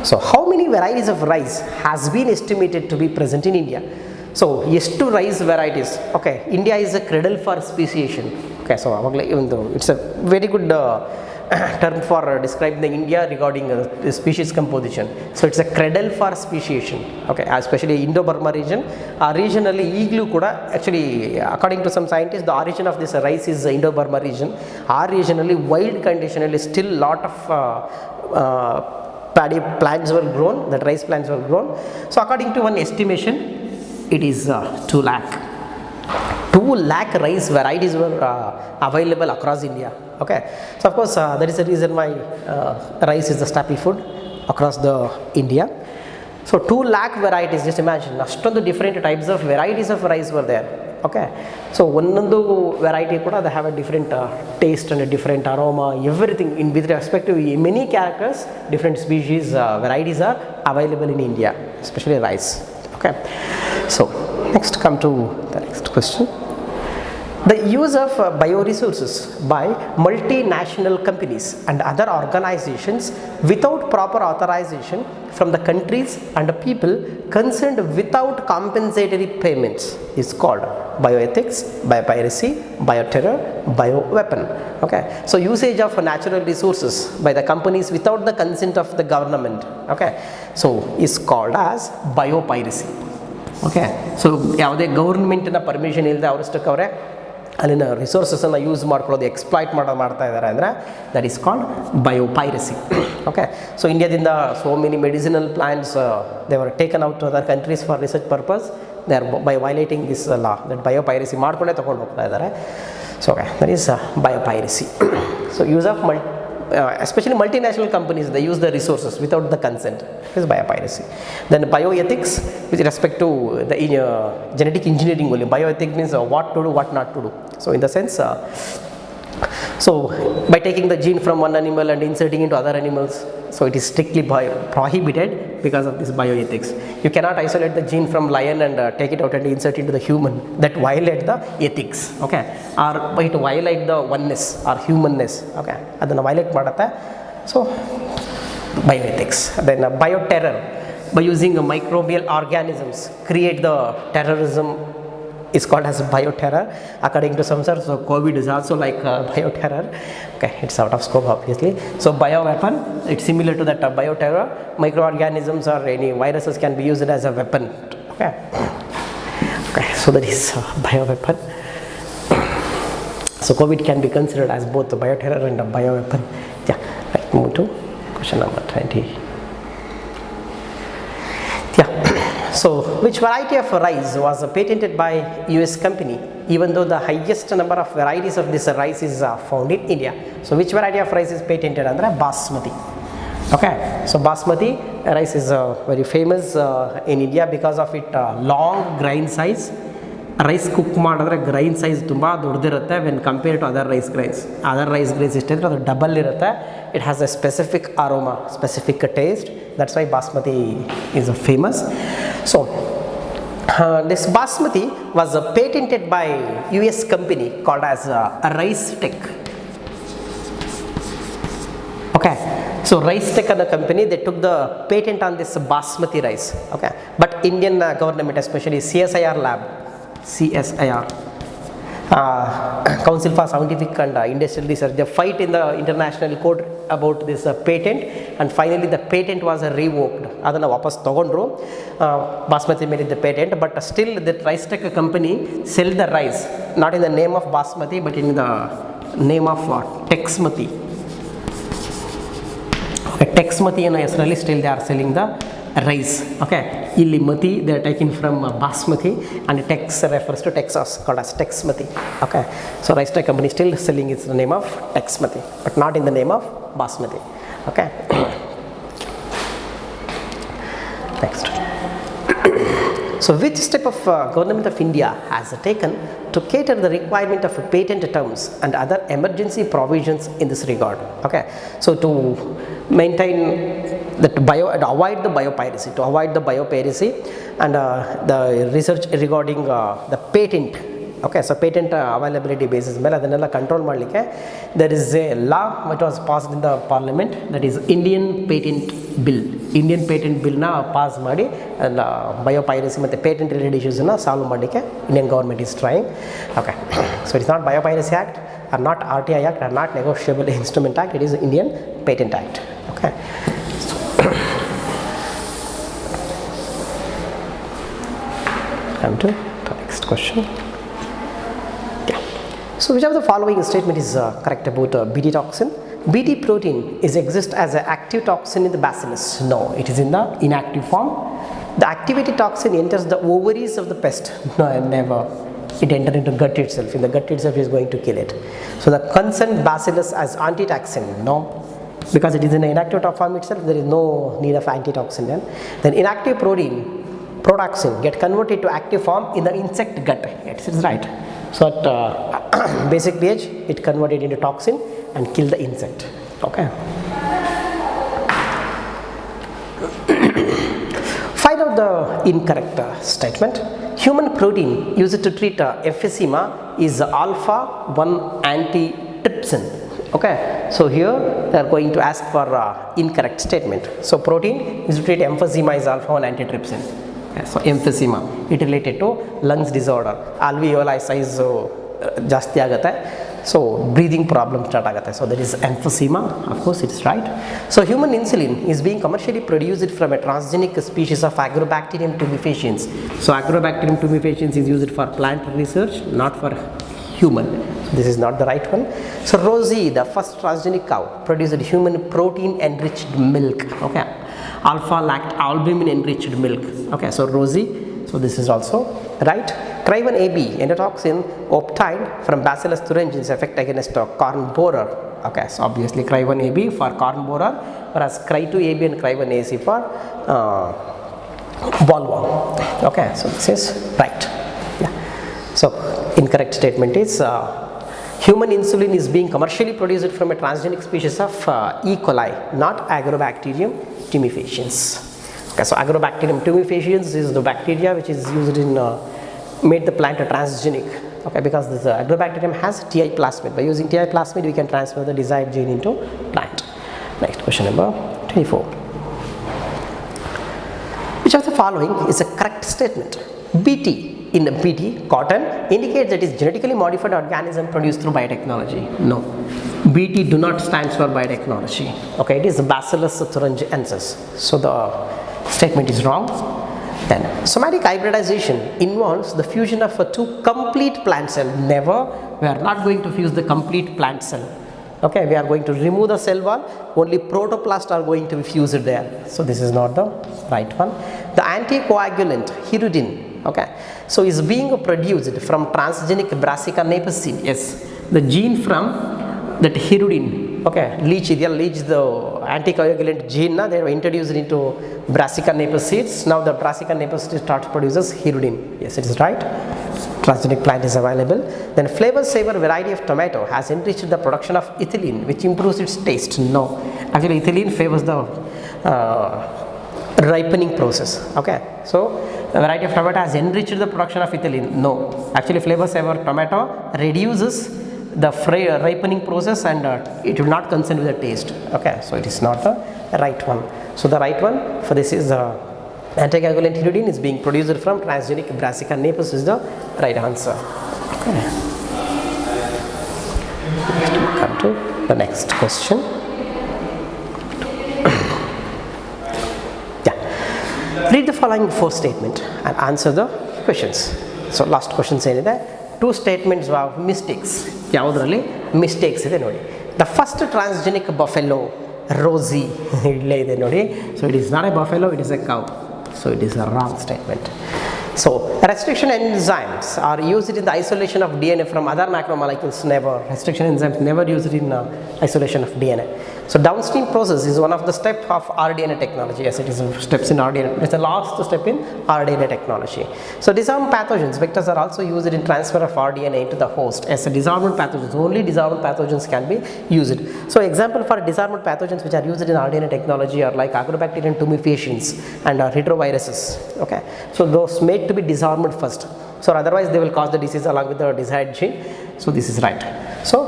So how many varieties of rice has been estimated to be present in India? So ಎಷ್ಟು rice varieties. Okay, India is a cradle for speciation. Okay, so even though it's a very good term for describing the India regarding the species composition. So it's a cradle for speciation. Okay, especially Indo-Burma region. Regionally, Iglu kuda, actually according to some scientists, the origin of this rice is Indo-Burma region. Regionally, wild conditionally still lot of paddy plants were grown, that rice plants were grown. So according to one estimation, it is 2 lakh. 2 lakh rice varieties were available across India. Okay, so of course that is the reason why rice is the staple food across the India. So 2 lakh varieties, just imagine, ashtondu different types of varieties of rice were there. Okay, so ಒಂದೊಂದು variety ಕೂಡ they have a different taste and a different aroma, everything in with respect to many characters, different species varieties are available in India, especially rice. Okay, so next come to the next question. The use of bioresources by multinational companies and other organizations without proper authorization from the countries and the people concerned without compensatory payments is called bioethics, biopiracy, bioterror, bioweapon. Okay, so usage of natural resources by the companies without the consent of the government, okay, so is called as biopiracy. Okay, so ಯಾವುದೇ ಗೌರ್ಮೆಂಟಿನ permission ಇಲ್ಲದೆ ಅವರಷ್ಟಕ್ಕವರೇ ಅಲ್ಲಿನ ರಿಸೋರ್ಸಸನ್ನು use ಮಾಡ್ಕೊಳ್ಳೋದು, exploit ಮಾಡ್ತಾ ಇದ್ದಾರೆ ಅಂದರೆ that is called biopiracy. Okay, so ಇಂಡಿಯಾದಿಂದ so many medicinal plants they were taken out to other countries for research purpose. They are by violating this law, that biopiracy ಮಾಡ್ಕೊಂಡೇ ತೊಗೊಂಡು ಹೋಗ್ತಾ ಇದ್ದಾರೆ. So okay, that is biopiracy. So use of especially multinational companies, they use the resources without the consent, is biopiracy. Then bioethics with respect to the genetic engineering only. Bioethics means what to do, what not to do. So in the sense, so by taking the gene from one animal and inserting into other animals, so it is strictly prohibited because of this bioethics. You cannot isolate the gene from lion and take it out and insert into the human. That violate the ethics. Okay, or by to violate the oneness or humanness. Okay, adana violate ಮಾಡುತ್ತೆ. So bioethics. Then bioterror, by using microbial organisms create the terrorism, is called as bioterror according to some sources. So COVID is also like bioterror. Okay, it's out of scope obviously. So bioweapon, it's similar to that bioterror. Microorganisms or any viruses can be used as a weapon. Okay, okay, so that is bioweapon. So COVID can be considered as both a bioterror and a bioweapon. Yeah, right, move to question number 20. Yeah. So which variety of rice was patented by US company, even though the highest number of varieties of this rice is found in India? So which variety of rice is patented? Andre basmati. Okay, so basmati rice is very famous in India because of its long grain size. Rice cook ಮಾಡಿದ್ರೆ grain size ತುಂಬ ದೊಡ್ಡದಿರುತ್ತೆ when compare to other rice grains. Other rice grains ಎಷ್ಟಿದ್ರೆ ಅದು double ಇರುತ್ತೆ. It has a specific aroma, specific taste. That's why basmati is famous. So this basmati was patented by US company called as Rice Tech. Okay, so Rice Tech and the company, they took the patent on this basmati rice. Okay, but Indian government, especially CSIR lab, CSIR Council for Scientific and Industrial Research, they fight in the international court about this patent, and finally the patent was revoked. Adana vapas tagondru, basmati made the patent, but still the rice tech company sell the rice not in the name of basmati but in the name of Texmati. Okay, Texmati and Israeli still they are selling the rice. Okay, illi mati they are taken from basmati, and Tex refers to Texas, called as Texmati. Okay, so rice tech company still selling its name of Texmati but not in the name of basmati. Okay. Next. So which step of government of India has taken to cater the requirement of patent terms and other emergency provisions in this regard? Okay, so to maintain that avoid the biopiracy and the research regarding the patent. Okay, so patent availability basis mele adanella control madlikke there is a law which was passed in the parliament, that is Indian patent bill. Indian patent bill na pass ಮಾಡಿ biopiracy ಮತ್ತೆ patent related issues na solve ಮಾಡಲಿಕ್ಕೆ Indian government is trying. Okay, so it is not biopiracy act or not RTI act or not negotiable instrument act, it is Indian patent act. Okay, so come to the next question. So which of the following statement is correct about Bt toxin? Bt protein is exist as an active toxin in the bacillus. No, it is in the inactive form. The activated toxin enters the ovaries of the pest. No, never. It enters into gut itself. In the gut itself is going to kill it. So the concerned bacillus as antitoxin. No, because it is in the inactive form itself, there is no need of antitoxin then. Then inactive protein, protoxin, get converted to active form in the insect gut. It is right. So at basic pH, it converted into toxin and kill the insect. Okay. Find out the incorrect statement. Human protein used to treat emphysema is alpha 1 antitrypsin. Okay, so here they are going to ask for incorrect statement. So protein used to treat emphysema is alpha 1 antitrypsin. So emphysema, it related to lungs disorder, alveoli size ಜಾಸ್ತಿ ಆಗುತ್ತೆ, so breathing problem start ಆಗುತ್ತೆ, so that is emphysema. Of course it is right. So human insulin is being commercially produced from a transgenic species of Agrobacterium tumefaciens. So Agrobacterium tumefaciens is used for plant research, not for human. So this is not the right one. So Rosie, the first transgenic cow, produced human protein enriched milk. Okay, alpha lactalbumin enriched milk. Okay, so Rosie, so this is also right. Cry1 AB, endotoxin obtained from Bacillus thuringiens effect against corn borer. Okay, so obviously Cry1 AB for corn borer, whereas Cry2 AB and Cry1 AC for bollworm. Okay, so this is right. Yeah. So incorrect statement is human insulin is being commercially produced from a transgenic species of E. coli, not Agrobacterium tumefaciens. Okay, so Agrobacterium tumefaciens is the bacteria which is used in made the plant a transgenic. Okay, because this Agrobacterium has TI plasmid. By using TI plasmid, we can transfer the desired gene into plant. Next question number 24. Which of the following is a correct statement? BT in the BT cotton indicates that it is genetically modified organism produced through biotechnology. No, BT do not stands for biotechnology. Okay, it is Bacillus thuringiensis. So the statement is wrong. Then somatic hybridization involves the fusion of two complete plant cell. Never, we are not going to fuse the complete plant cell. Okay, we are going to remove the cell wall, only protoplast are going to be fused there. So this is not the right one. The anticoagulant hirudin, okay, so is being produced from transgenic Brassica napacine. Yes, the gene from that hirudin, okay, leach the anticoagulant gene, they were introduced into Brassica napacines. Now the Brassica napacine starts produces hirudin. Yes, it is right. Transgenic plant is available. Then flavor saver variety of tomato has enriched the production of ethylene, which improves its taste. No, actually ethylene favors the ripening process. Okay, so the variety of tomato has enriched the production of ethylene. No, actually flavor saver tomato reduces the ripening process and it will not concern with the taste. Okay, so it is not the right one. So the right one for this is anticoagulant hirudin is being produced from transgenic Brassica napus is the right answer. Okay. Next we come to the next question. Yeah. Read the following four statement and answer the questions. So last questions ಏನಿದೆ, two statements of mistakes. ಯಾವುದರಲ್ಲಿ mistakes ಇದೆ ನೋಡಿ. The first transgenic buffalo Rosie ಇಲ್ಲೇ ಇದೆ ನೋಡಿ. So it is not a buffalo, it is a cow. So it is a wrong statement. So restriction enzymes are used in the isolation of DNA from other macromolecules. Never. Restriction enzymes never used in isolation of DNA. So downstream process is one of the steps of rDNA technology. Yes, it is steps in rDNA. It's the last step in rDNA technology. So disarmament pathogens, vectors are also used in transfer of rDNA into the host. As a disarmament pathogens, only disarmament pathogens can be used. So example for disarmament pathogens which are used in rDNA technology are like agrobacterium tumefaciens and retroviruses. Okay, so those made to be disarmed first. So otherwise they will cause the disease along with the desired gene. So this is right. So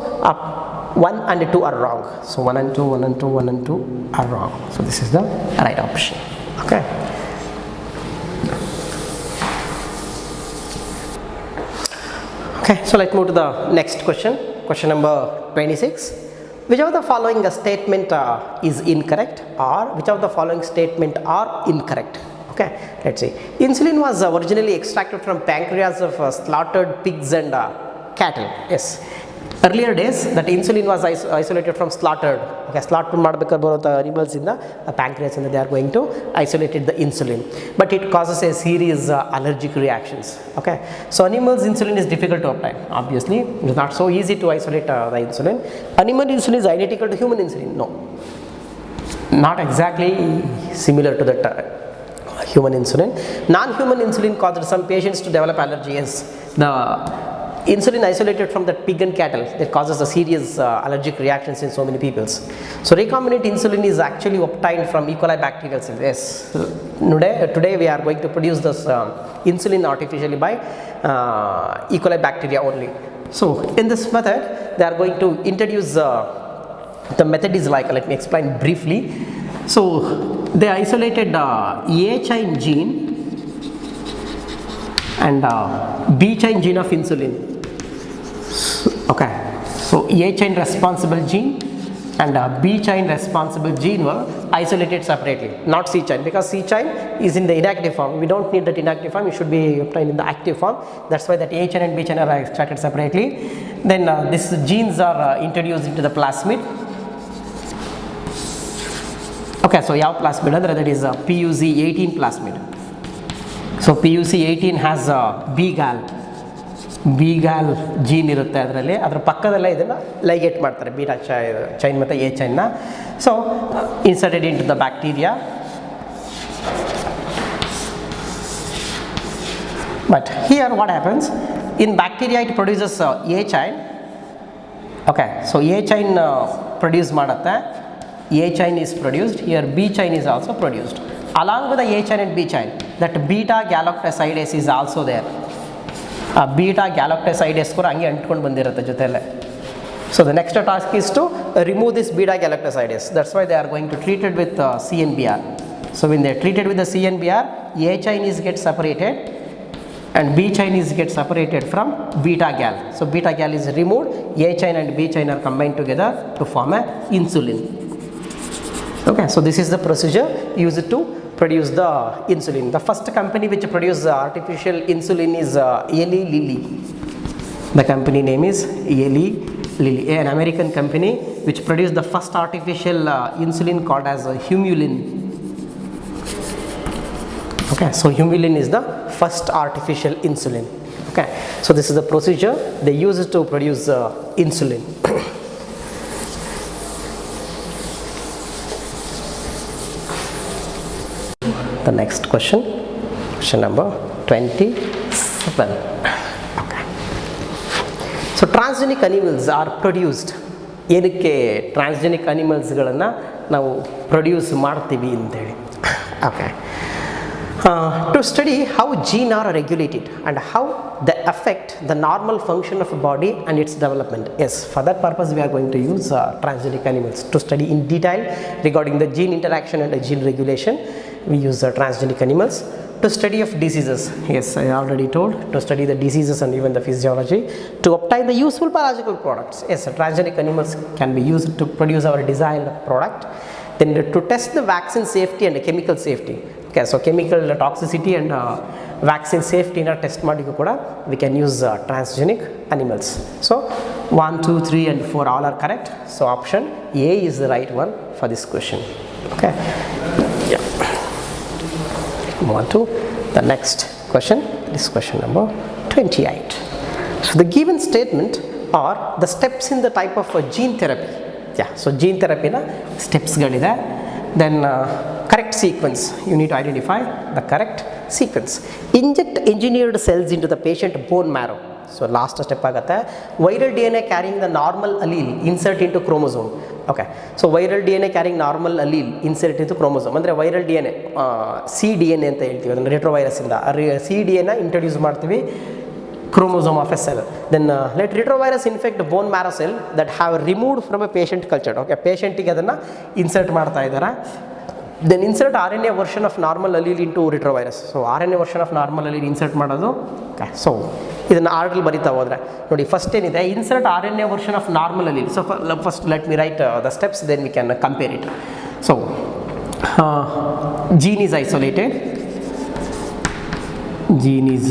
1 and 2 are wrong. So 1 and 2, 1 and 2, 1 and 2 are wrong. So this is the right option. Okay. Okay, so let's move to the next question. Question number 26. Which of the following statement is incorrect, or which of the following statement are incorrect? Okay, let's see. Insulin was originally extracted from pancreas of slaughtered pigs and cattle. Yes. Earlier days that insulin was isolated from slaughtered. Okay, slaughtered ಮಾಡಬೇಕಾದ್ರೆ ಬರೋ animals ಇಂದ pancreas ಇಂದ they are going to isolate the insulin, but it causes a serious allergic reactions. Okay, so animals insulin is difficult to obtain. Obviously it is not so easy to isolate the insulin. Animal insulin is identical to human insulin. No, not exactly similar to that human insulin. Non-human insulin caused some patients to develop allergy. Yes, the insulin isolated from the pig and cattle that causes a serious allergic reactions in so many people. So recombinant insulin is actually obtained from E. coli bacterial cells. Yes, today we are going to produce this insulin artificially by E. coli bacteria only. So in this method they are going to introduce the method is like, let me explain briefly. So they isolated A chain gene and B chain gene of insulin. Okay, so A chain responsible gene and B chain responsible gene were isolated separately, not C chain, because C chain is in the inactive form. We don't need that inactive form, it should be obtained in the active form. That's why that A chain and B chain are extracted separately. Then these genes are introduced into the plasmid. Okay, so yav plasmid andre that is PUC18 plasmid. So PUC18 has B-gal gene ಇರುತ್ತೆ ಅದರಲ್ಲಿ, ಅದರ ಪಕ್ಕದಲ್ಲೇ ಇದನ್ನು ligate ಮಾಡ್ತಾರೆ beta chain ಮತ್ತು A ಚೈನ್ನ. So inserted into the bacteria. But here what happens, in bacteria it produces A chain. Okay, so A chain produce ಮಾಡುತ್ತೆ, A chain is produced, here B chain is also produced. Along with the A chain and B chain, that beta galactosidase is also there. Beta galactosidase ಕೂಡ ಹಂಗೆ ಅಂಟ್ಕೊಂಡು ಬಂದಿರುತ್ತೆ ಜೊತೆಯಲ್ಲೇ. So the next task is to remove this beta galactosidase. That's why they are going to treat it with CNBR. So when they are treated with the CNBR, A chain is get separated and B chain is get separated from beta gal. So beta gal is removed, A chain and B chain are combined together to form a insulin. Okay, so this is the procedure used to produce the insulin. The first company which produced artificial insulin is Eli Lilly. The company name is Eli Lilly, an American company which produced the first artificial insulin called as Humulin. Okay, so Humulin is the first artificial insulin. Okay, so this is the procedure they use to produce insulin. The next question, question number 27. Okay. So transgenic animals are produced. ಏನಕ್ಕೆ transgenic ಅನಿಮಲ್ಸ್ಗಳನ್ನು ನಾವು produce ಮಾಡ್ತೀವಿ ಅಂತೇಳಿ. Okay, to study how genes are regulated and how they affect the normal function of a body and its development. Yes, for that purpose we are going to use transgenic animals to study in detail regarding the gene interaction and the gene regulation. We use transgenic animals. to study of diseases. Yes, I already told, to study the diseases and even the physiology, to obtain the useful biological products. Yes, transgenic animals can be used to produce our desired product. Then to test the vaccine safety and chemical safety. Okay, so chemical toxicity and vaccine safety in a test ಮಾಡಿಗೂ ಕೂಡ we can use transgenic animals. So 1, 2, 3 and 4 all are correct. So option A is the right one for this question. Okay, yeah. Move on to the next question. This question number 28. So the given statement are the steps in the type of gene therapy. Yeah, so gene therapy na steps ಗಳಿದೆ. Then correct sequence, you need to identify the correct sequence. Inject engineered cells into the patient bone marrow. So last step ಆಗುತ್ತೆ. Viral DNA carrying the normal allele insert into chromosome. Okay, so viral DNA carrying normal allele insert into chromosome ಅಂದರೆ viral DNA cDNA ಅಂತ ಹೇಳ್ತೀವಿ, ಅದನ್ನು ರೆಟ್ರೋವೈರಸ್ ಇಂದ cDNA introduce ಮಾಡ್ತೀವಿ chromosome of a cell. Then let retrovirus infect bone marrow cell that have removed from a patient culture. Okay, patient ಗೆ ಅದನ್ನು insert ಮಾಡ್ತಾ ಇದ್ದಾರೆ. Then insert RNA version of normal allele into retrovirus. So RNA version of normal allele insert ಮಾಡೋದು. Okay, so ಇದನ್ನು order ಬರಿತಾ ಹೋದರೆ ನೋಡಿ, first ಏನಿದೆ, insert RNA version of normal allele. So first let me write the steps, then we can compare it. So gene is isolated. Gene is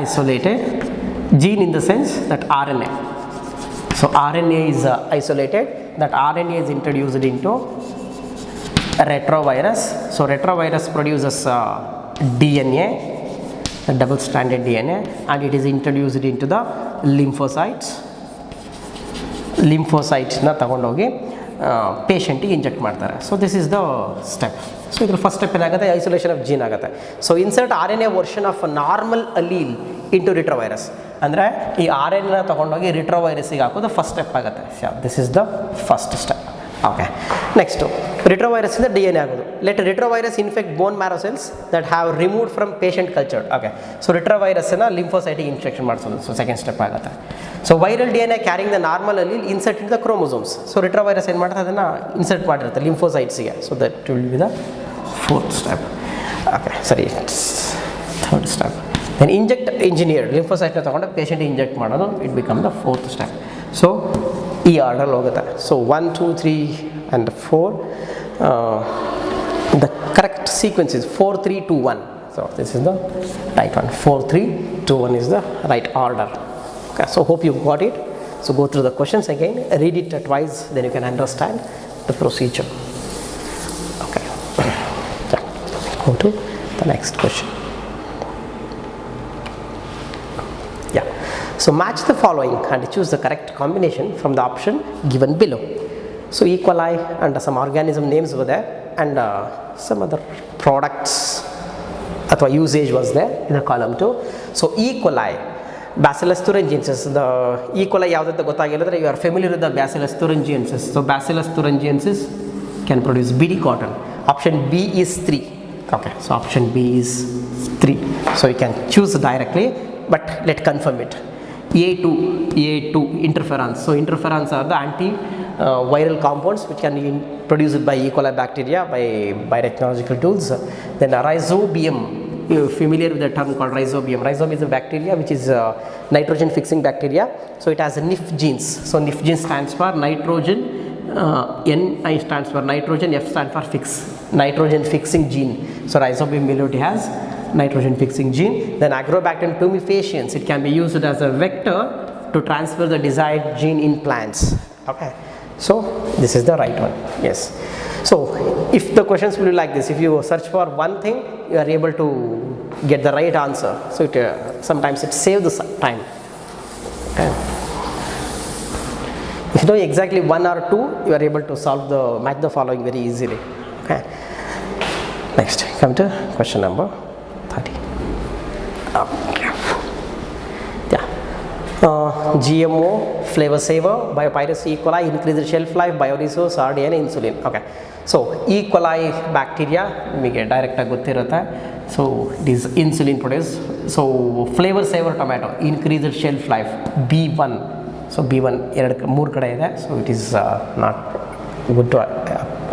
isolated. Gene in the sense that RNA. So RNA is isolated. That RNA is introduced into a retrovirus. So retrovirus produces DNA, a double stranded DNA, and it is introduced into the lymphocytes. Lymphocytes na ತಗೊಂಡೋಗಿ ಪೇಷಂಟಿಗೆ inject ಮಾಡ್ತಾರೆ. So this is the step. So ಇದ್ರ first step ಏನಾಗುತ್ತೆ, isolation of gene ಆಗುತ್ತೆ. So insert RNA version of normal allele into retrovirus, ಅಂದರೆ ಈ RNA ತೊಗೊಂಡೋಗಿ ರಿಟ್ರೋವೈರಸ್ಸಿಗೆ ಹಾಕೋದು ಫಸ್ಟ್ ಸ್ಟೆಪ್ ಆಗುತ್ತೆ. This is the first step. Okay, next retrovirus ಇಂದ DNA ಆಗೋದು. Let retrovirus infect bone marrow cells that have removed from patient cultured. Okay, so ರಿಟ್ರೋವೈರಸ್ನ ಲಿಂಫೋಸೈಟಿಗೆ ಇನ್ಫೆಕ್ಷನ್ ಮಾಡಿಸೋದು. ಸೊ ಸೆಕೆಂಡ್ ಸ್ಟೆಪ್ ಆಗುತ್ತೆ. So viral DNA carrying the normal allele insert in the chromosomes. So retrovirus ಏನು ಮಾಡುತ್ತೆ, ಅದನ್ನು insert ಮಾಡಿರುತ್ತೆ ಲಿಂಫೋಸೈಟ್ಸ್ಗೆ. So that will be the fourth step. Okay, ಸರಿ, third step. Then inject engineered ಲಿಂಫೋಸೈಟ್ನ ತೊಗೊಂಡು ಪೇಷಂಟಿಗೆ ಇಂಜೆಕ್ಟ್ ಮಾಡೋದು, it become the fourth step. So ಈ ಆರ್ಡರ್ ಹೋಗುತ್ತೆ. So 1, 2, 3 and 4. The correct sequence is 4, 3, 2, 1. So this is the right one. 4, 3, 2, 1 is the right order. Okay, so hope you got it. So go through the questions again, read it twice, then you can understand the procedure. Okay, go to the next question. Yeah, so match the following and choose the correct combination from the option given below. So E. coli and some organism names were there, and some other products ಅಥವಾ usage was there in the column 2. So E. coli, Bacillus thuringiensis. The E. coli ಯಾವುದಂತ ಗೊತ್ತಾಗಿಲ್ಲದ್ರೆ you are familiar with the Bacillus thuringiensis. So Bacillus thuringiensis can produce BD cotton. Option B is 3. Okay, so option B is 3. So you can choose directly, but let confirm it. A2 interferons. So interferons are the viral compounds which can be produced by E. coli bacteria by biotechnological tools. Then rhizobium, you're familiar with the term called rhizobium. Rhizobium is a bacteria which is nitrogen fixing bacteria. So it has NIF genes. So NIF gene stands for nitrogen, Ni stands for nitrogen, F stands for fix, nitrogen fixing gene. So rhizobium millet has nitrogen fixing gene. Then Agrobacterium tumefaciens, it can be used as a vector to transfer the desired gene in plants. Okay, so this is the right one. Yes, so if the questions will be like this, if you search for one thing, you are able to get the right answer. So it sometimes it saves the time. Okay, if you know exactly 1 or 2, you are able to solve the match the following very easily. Okay, next come to question number 30. Yeah, GMO, flavor saver, biopyrus E. coli, increased shelf life, bioresource, RDNA, insulin. Okay, so E. coli bacteria ನಿಮಗೆ ಡೈರೆಕ್ಟಾಗಿ ಗೊತ್ತಿರುತ್ತೆ. So it is insulin produce. So flavour saver tomato, increased shelf life, B1. So B1 3 ಕಡೆ ಇದೆ. So it is not good to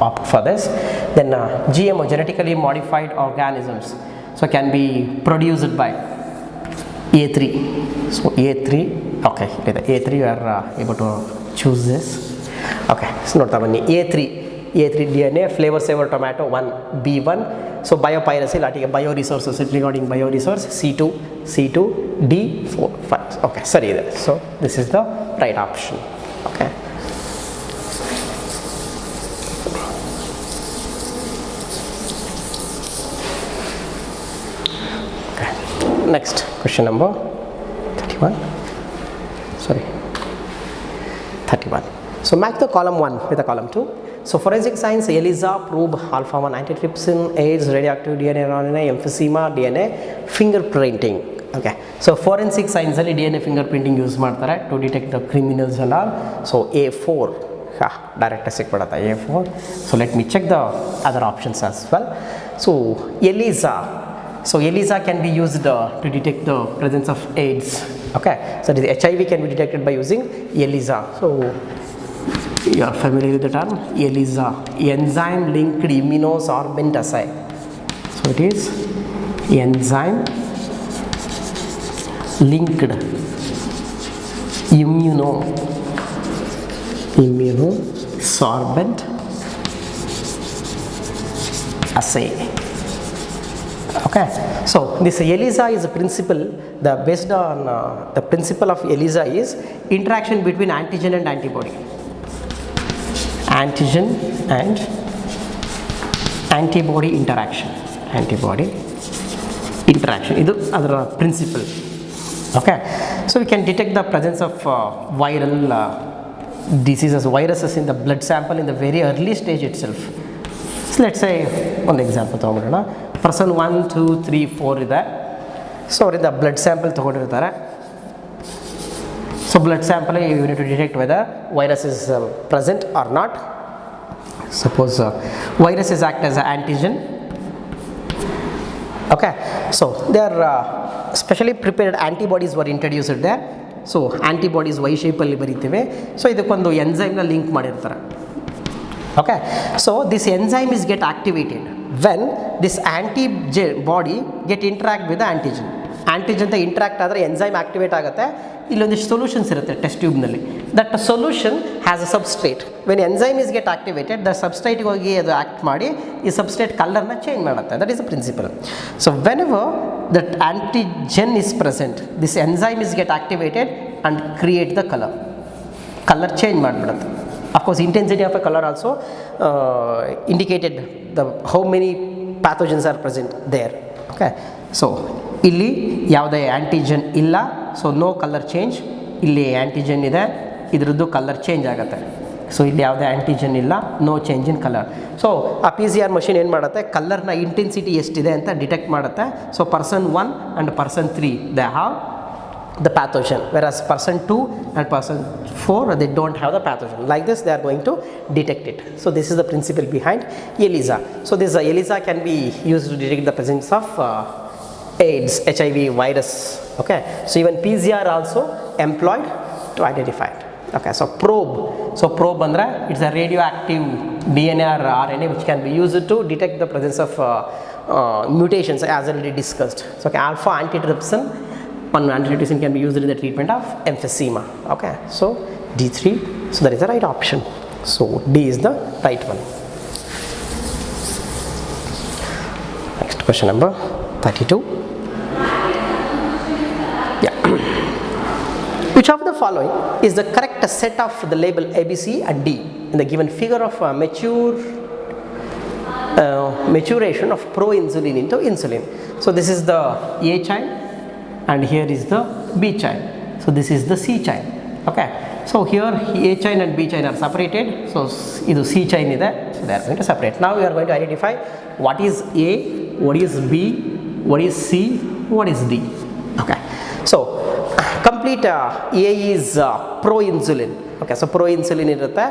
opt for this. Then GMO, genetically modified organisms. So can be produced by A3. So A3, okay, A3 you are able to choose this. Okay, so note that A3 DNA flavor saver tomato 1 B1. So biopiracy latika bioresources regarding bioresource C2 D4 5. Okay, sorry there. So this is the right option. Okay. Next question number 31. Sorry, 31. So match the column 1 with the column 2. So forensic science, ELISA, probe, alpha-1 antitrypsin, AIDS, radioactive DNA, RNA, emphysema, DNA, fingerprinting. Okay. So forensic science ಅಲ್ಲಿ DNA fingerprinting use ಮಾಡ್ತಾರೆ to detect the criminals and all. So A4 direct ಸಿಕ್ಬಿಡುತ್ತೆ A4. So let me check the other options as well. So ELISA. So ELISA can be used to detect the presence of AIDS. Okay. So the HIV can be detected by using ELISA. So you are familiar with the term ELISA, enzyme linked immunosorbent assay. So it is enzyme linked immunosorbent assay. Okay, so this ELISA is a principle. Based on the principle of ELISA is interaction between antigen and antibody. Antigen and antibody interaction. This is other principle. Okay, so we can detect the presence of viral diseases, viruses in the blood sample in the very early stage itself. So let's say one example. Person 1, 2, 3, 4 ಇದೆ. So ಅವರಿಂದ blood sample ತೊಗೊಂಡಿರ್ತಾರೆ. So blood sample you need to detect whether virus is present or not. Suppose virus is act as a antigen. Okay, so they are specially prepared antibodies were introduced there. So antibodies Y ಶೇಪಲ್ಲಿ ಬರೀತೀವಿ. So ಇದಕ್ಕೊಂದು ಎಂಜೈಮ್ನ link ಮಾಡಿರ್ತಾರೆ. Okay, so this enzyme is get activated when this antibody get interact with the antigen. Antigen the interact ಆದರೆ enzyme activate ಆಗುತ್ತೆ. ಇಲ್ಲೊಂದಿಷ್ಟು solutions ಇರುತ್ತೆ test tube ನಲ್ಲಿ. That solution has a substrate. When enzyme is get activated, the substrate ಹೋಗಿ ಅದು act ಮಾಡಿ ಈ substrate color ನ change ಮಾಡುತ್ತೆ. That is the principle. So whenever that antigen is present, this enzyme is get activated and create the color change ಮಾಡಿಬಿಡುತ್ತೆ. Of course, intensity of a color also indicated how many pathogens are present there. Okay, so ಇಲ್ಲಿ ಯಾವುದೇ antigen ಇಲ್ಲ, so no colour change. ಇಲ್ಲಿ antigen ಇದೆ, ಇದರದ್ದು colour change ಆಗುತ್ತೆ. So ಇಲ್ಲಿ ಯಾವುದೇ antigen ಇಲ್ಲ, no change in colour. So ಆ PCR ಮಷಿನ್ ಏನು ಮಾಡುತ್ತೆ, ಕಲರ್ನ ಇಂಟೆನ್ಸಿಟಿ ಎಷ್ಟಿದೆ ಅಂತ ಡಿಟೆಕ್ಟ್ ಮಾಡುತ್ತೆ. So person 1 and person 3 they have the pathogen, whereas person 2 and person 4 they don't have the pathogen. Like this they are going to detect it. So this is the principle behind ELISA. So this ELISA can be used to detect the presence of AIDS, HIV virus. Okay, so even PCR also employed to identify it. Okay, so probe andre it's a radioactive DNA or RNA which can be used to detect the presence of mutations as already discussed. So okay, alpha antitrypsin, one antitrypsin can be used in the treatment of emphysema. Okay, so D3, so that is the right option. So D is the right one. Next question number 32. Yeah. Which of the following is the correct set of the label ABC and D in the given figure of maturation of proinsulin into insulin? So this is the A chain and here is the B chain. So this is the C chain. Okay, so here A chain and B chain are separated. So idu C chain ide, so they are going to separate. Now we are going to identify what is A, what is B, what is C, what is D. Okay, so complete A is proinsulin. Okay, so proinsulin irutte.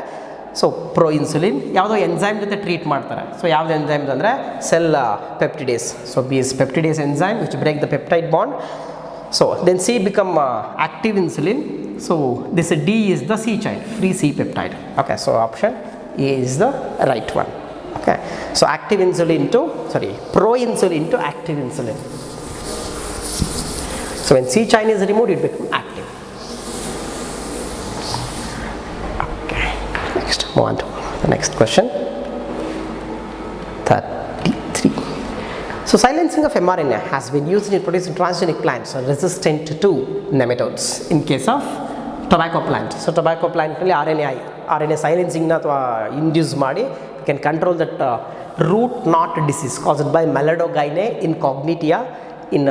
So proinsulin ಯಾವುದೋ ಎಂಜೈಮ್ ಜೊತೆ treat ಮಾಡ್ತಾರೆ. So ಯಾವ್ದು enzyme ಅಂದರೆ cell peptidase. So B is peptidase enzyme which break the peptide bond. So then C become active insulin. So this D is the C chain, free C peptide. Okay, so option A is the right one. Okay, so active insulin to pro-insulin to active insulin. So when C chain is removed, it becomes active. Okay, next, move on to the next question. 33. So silencing of mRNA has been used in producing transgenic plants resistant to nematodes in case of tobacco plant. So tobacco plant ನಲ್ಲಿ RNA silencing na ಅಥವಾ induce ಮಾಡಿ can control that root knot disease caused by Melanogaine incognitia in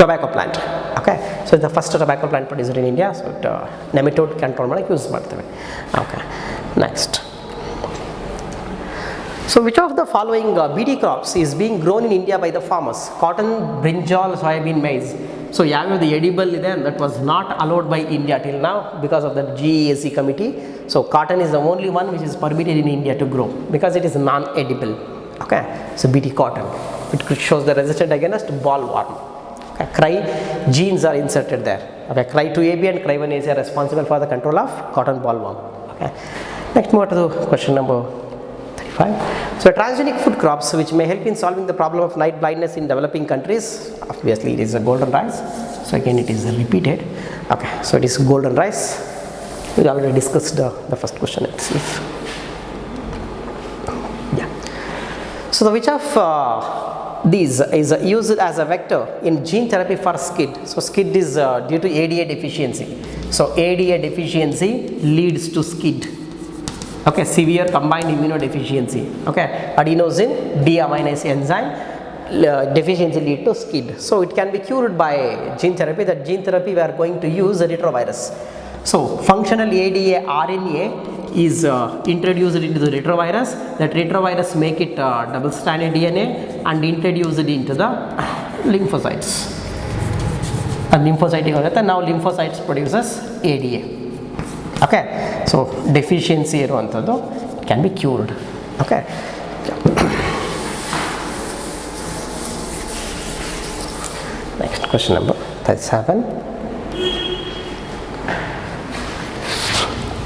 tobacco plant. Okay, so it's the first tobacco plant produced in India. So nematode control ಮಾಡಕ್ಕೆ use ಮಾಡ್ತೇವೆ. Okay, next. So which of the following BD crops is being grown in India by the farmers? Cotton, brinjal, soybean, maize. So the edible ಇದೆ, and that was not allowed by India till now because of the GEAC committee. So cotton is the only one which is permitted in India to grow because it is non-edible. Okay, so BD cotton, it shows the resistance against bollworm. Okay, cry genes are inserted there. Okay, cry2AB and cry1AC are responsible for the control of cotton bollworm. Okay, next move to question number 35. So transgenic food crops which may help in solving the problem of night blindness in developing countries, obviously it is a golden rice. So again it is repeated. Okay, so it is golden rice. We already discussed the first question itself. Yeah. So which of these is used as a vector in gene therapy for SCID? So SCID is due to ADA deficiency. So ADA deficiency leads to SCID. Okay, severe combined immunodeficiency. Okay, adenosine deaminase enzyme deficiency lead to SCID. So it can be cured by gene therapy. That gene therapy we are going to use the retrovirus. So functional ADA RNA is introduced into the retrovirus. That retrovirus make it double-stranded DNA and introduce it into the lymphocytes. And lymphocytic agata, now lymphocytes produces ADA. Okay, so deficiency iruvanthaddu can be cured. Okay, next question number 37.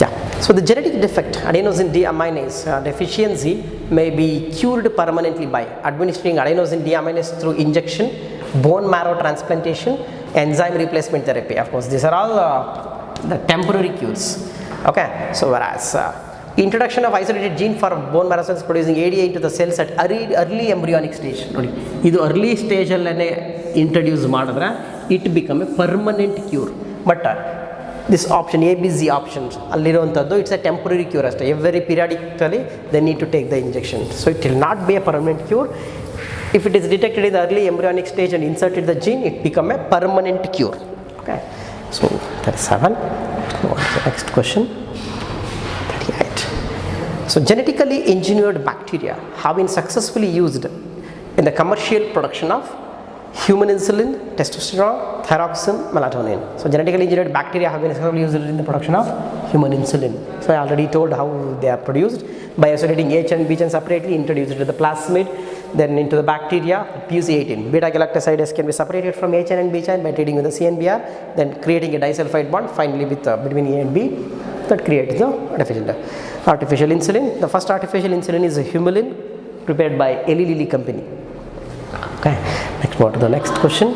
Yeah, so the genetic defect adenosine deaminase deficiency may be cured permanently by administering adenosine deaminase through injection, bone marrow transplantation, enzyme replacement therapy. Of course these are all the temporary cures. Okay, so whereas introduction of isolated gene for bone marrow cells producing ADA into the cells at early embryonic stage, nodi idu early stage allane introduce madidre it become a permanent cure. But this option ABC option alliruvantaddu it's a temporary cure aste, every periodically they need to take the injection, so it will not be a permanent cure. If it is detected in the early embryonic stage and inserted the gene, it become a permanent cure. Okay, so 37. Next question 38. So genetically engineered bacteria have been successfully used in the commercial production of human insulin, testosterone, thyroxine, melatonin. So genetically engineered bacteria have been successfully used in the production of human insulin. So I already told how they are produced by isolating H and B chain separately, introduced into the plasmid, then into the bacteria, produce 18. Beta-galactosidase can be separated from H and B chain by treating with the CNBR, then creating a disulfide bond finally with between A and B, that creates the artificial insulin. The first artificial insulin is a Humulin prepared by Eli Lilly company. Okay, next go to the next question.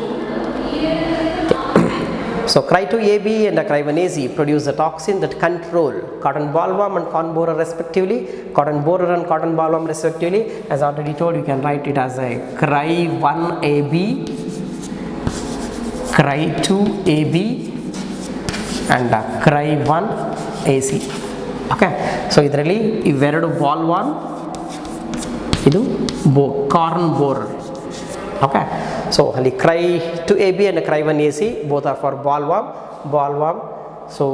So cry2AB and cry1AC produce a toxin that control cotton bollworm and corn borer respectively, cotton borer and cotton bollworm respectively. As already told, you can write it as a cry1AB, cry2AB and cry1AC. Okay, so idರಲ್ಲಿ ಇವೆರಡು bollworm, ಇದು corn borer. Okay, so ಅಲ್ಲಿ cry2AB and cry1AC both are for bollworm. So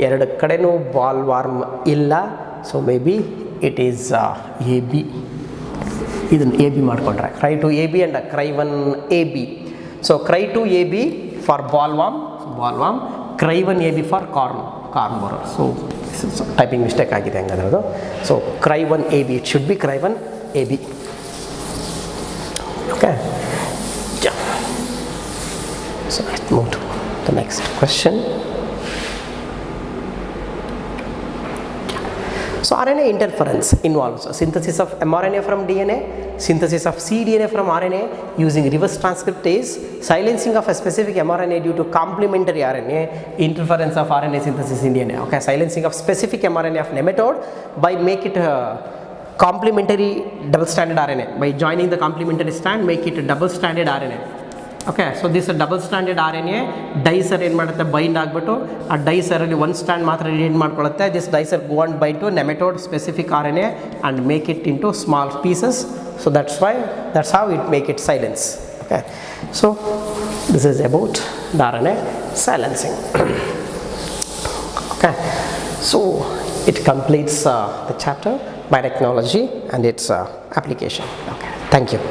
ಎರಡು ಕಡೆನೂ bollworm ಇಲ್ಲ, so maybe it is AB. ಇದನ್ನು AB ಮಾಡಿಕೊಂಡ್ರೆ cry2AB and cry1AB. So cry2AB for bollworm, cry1AB for corn borer. So this is typing mistake ಆಗಿದೆ ಹಂಗಾದ್ರೆ. So cry1AB, it should be cry1AB. Okay. So let's move to the next question. So RNA interference involves synthesis of mRNA from DNA, synthesis of cDNA from RNA using reverse transcriptase, silencing of a specific mRNA due to complementary RNA, interference of RNA synthesis in DNA. Okay, silencing of specific mRNA of nematode by make it complementary double stranded RNA. By joining the complementary strand, make it a double stranded RNA. Okay, so this double stranded RNA dicer ಏನು ಮಾಡುತ್ತೆ bind ಆಗಿಬಿಟ್ಟು ಆ ಡೈಸರಲ್ಲಿ ಒಂದು stand ಮಾತ್ರ retain ಮಾಡ್ಕೊಳ್ಳುತ್ತೆ. This dicer go and bind to nematode specific RNA and make it into small pieces. So that's how it make it silence. Okay, so this is about the RNA silencing. Okay, so it completes the chapter biotechnology and its application. Okay, thank you.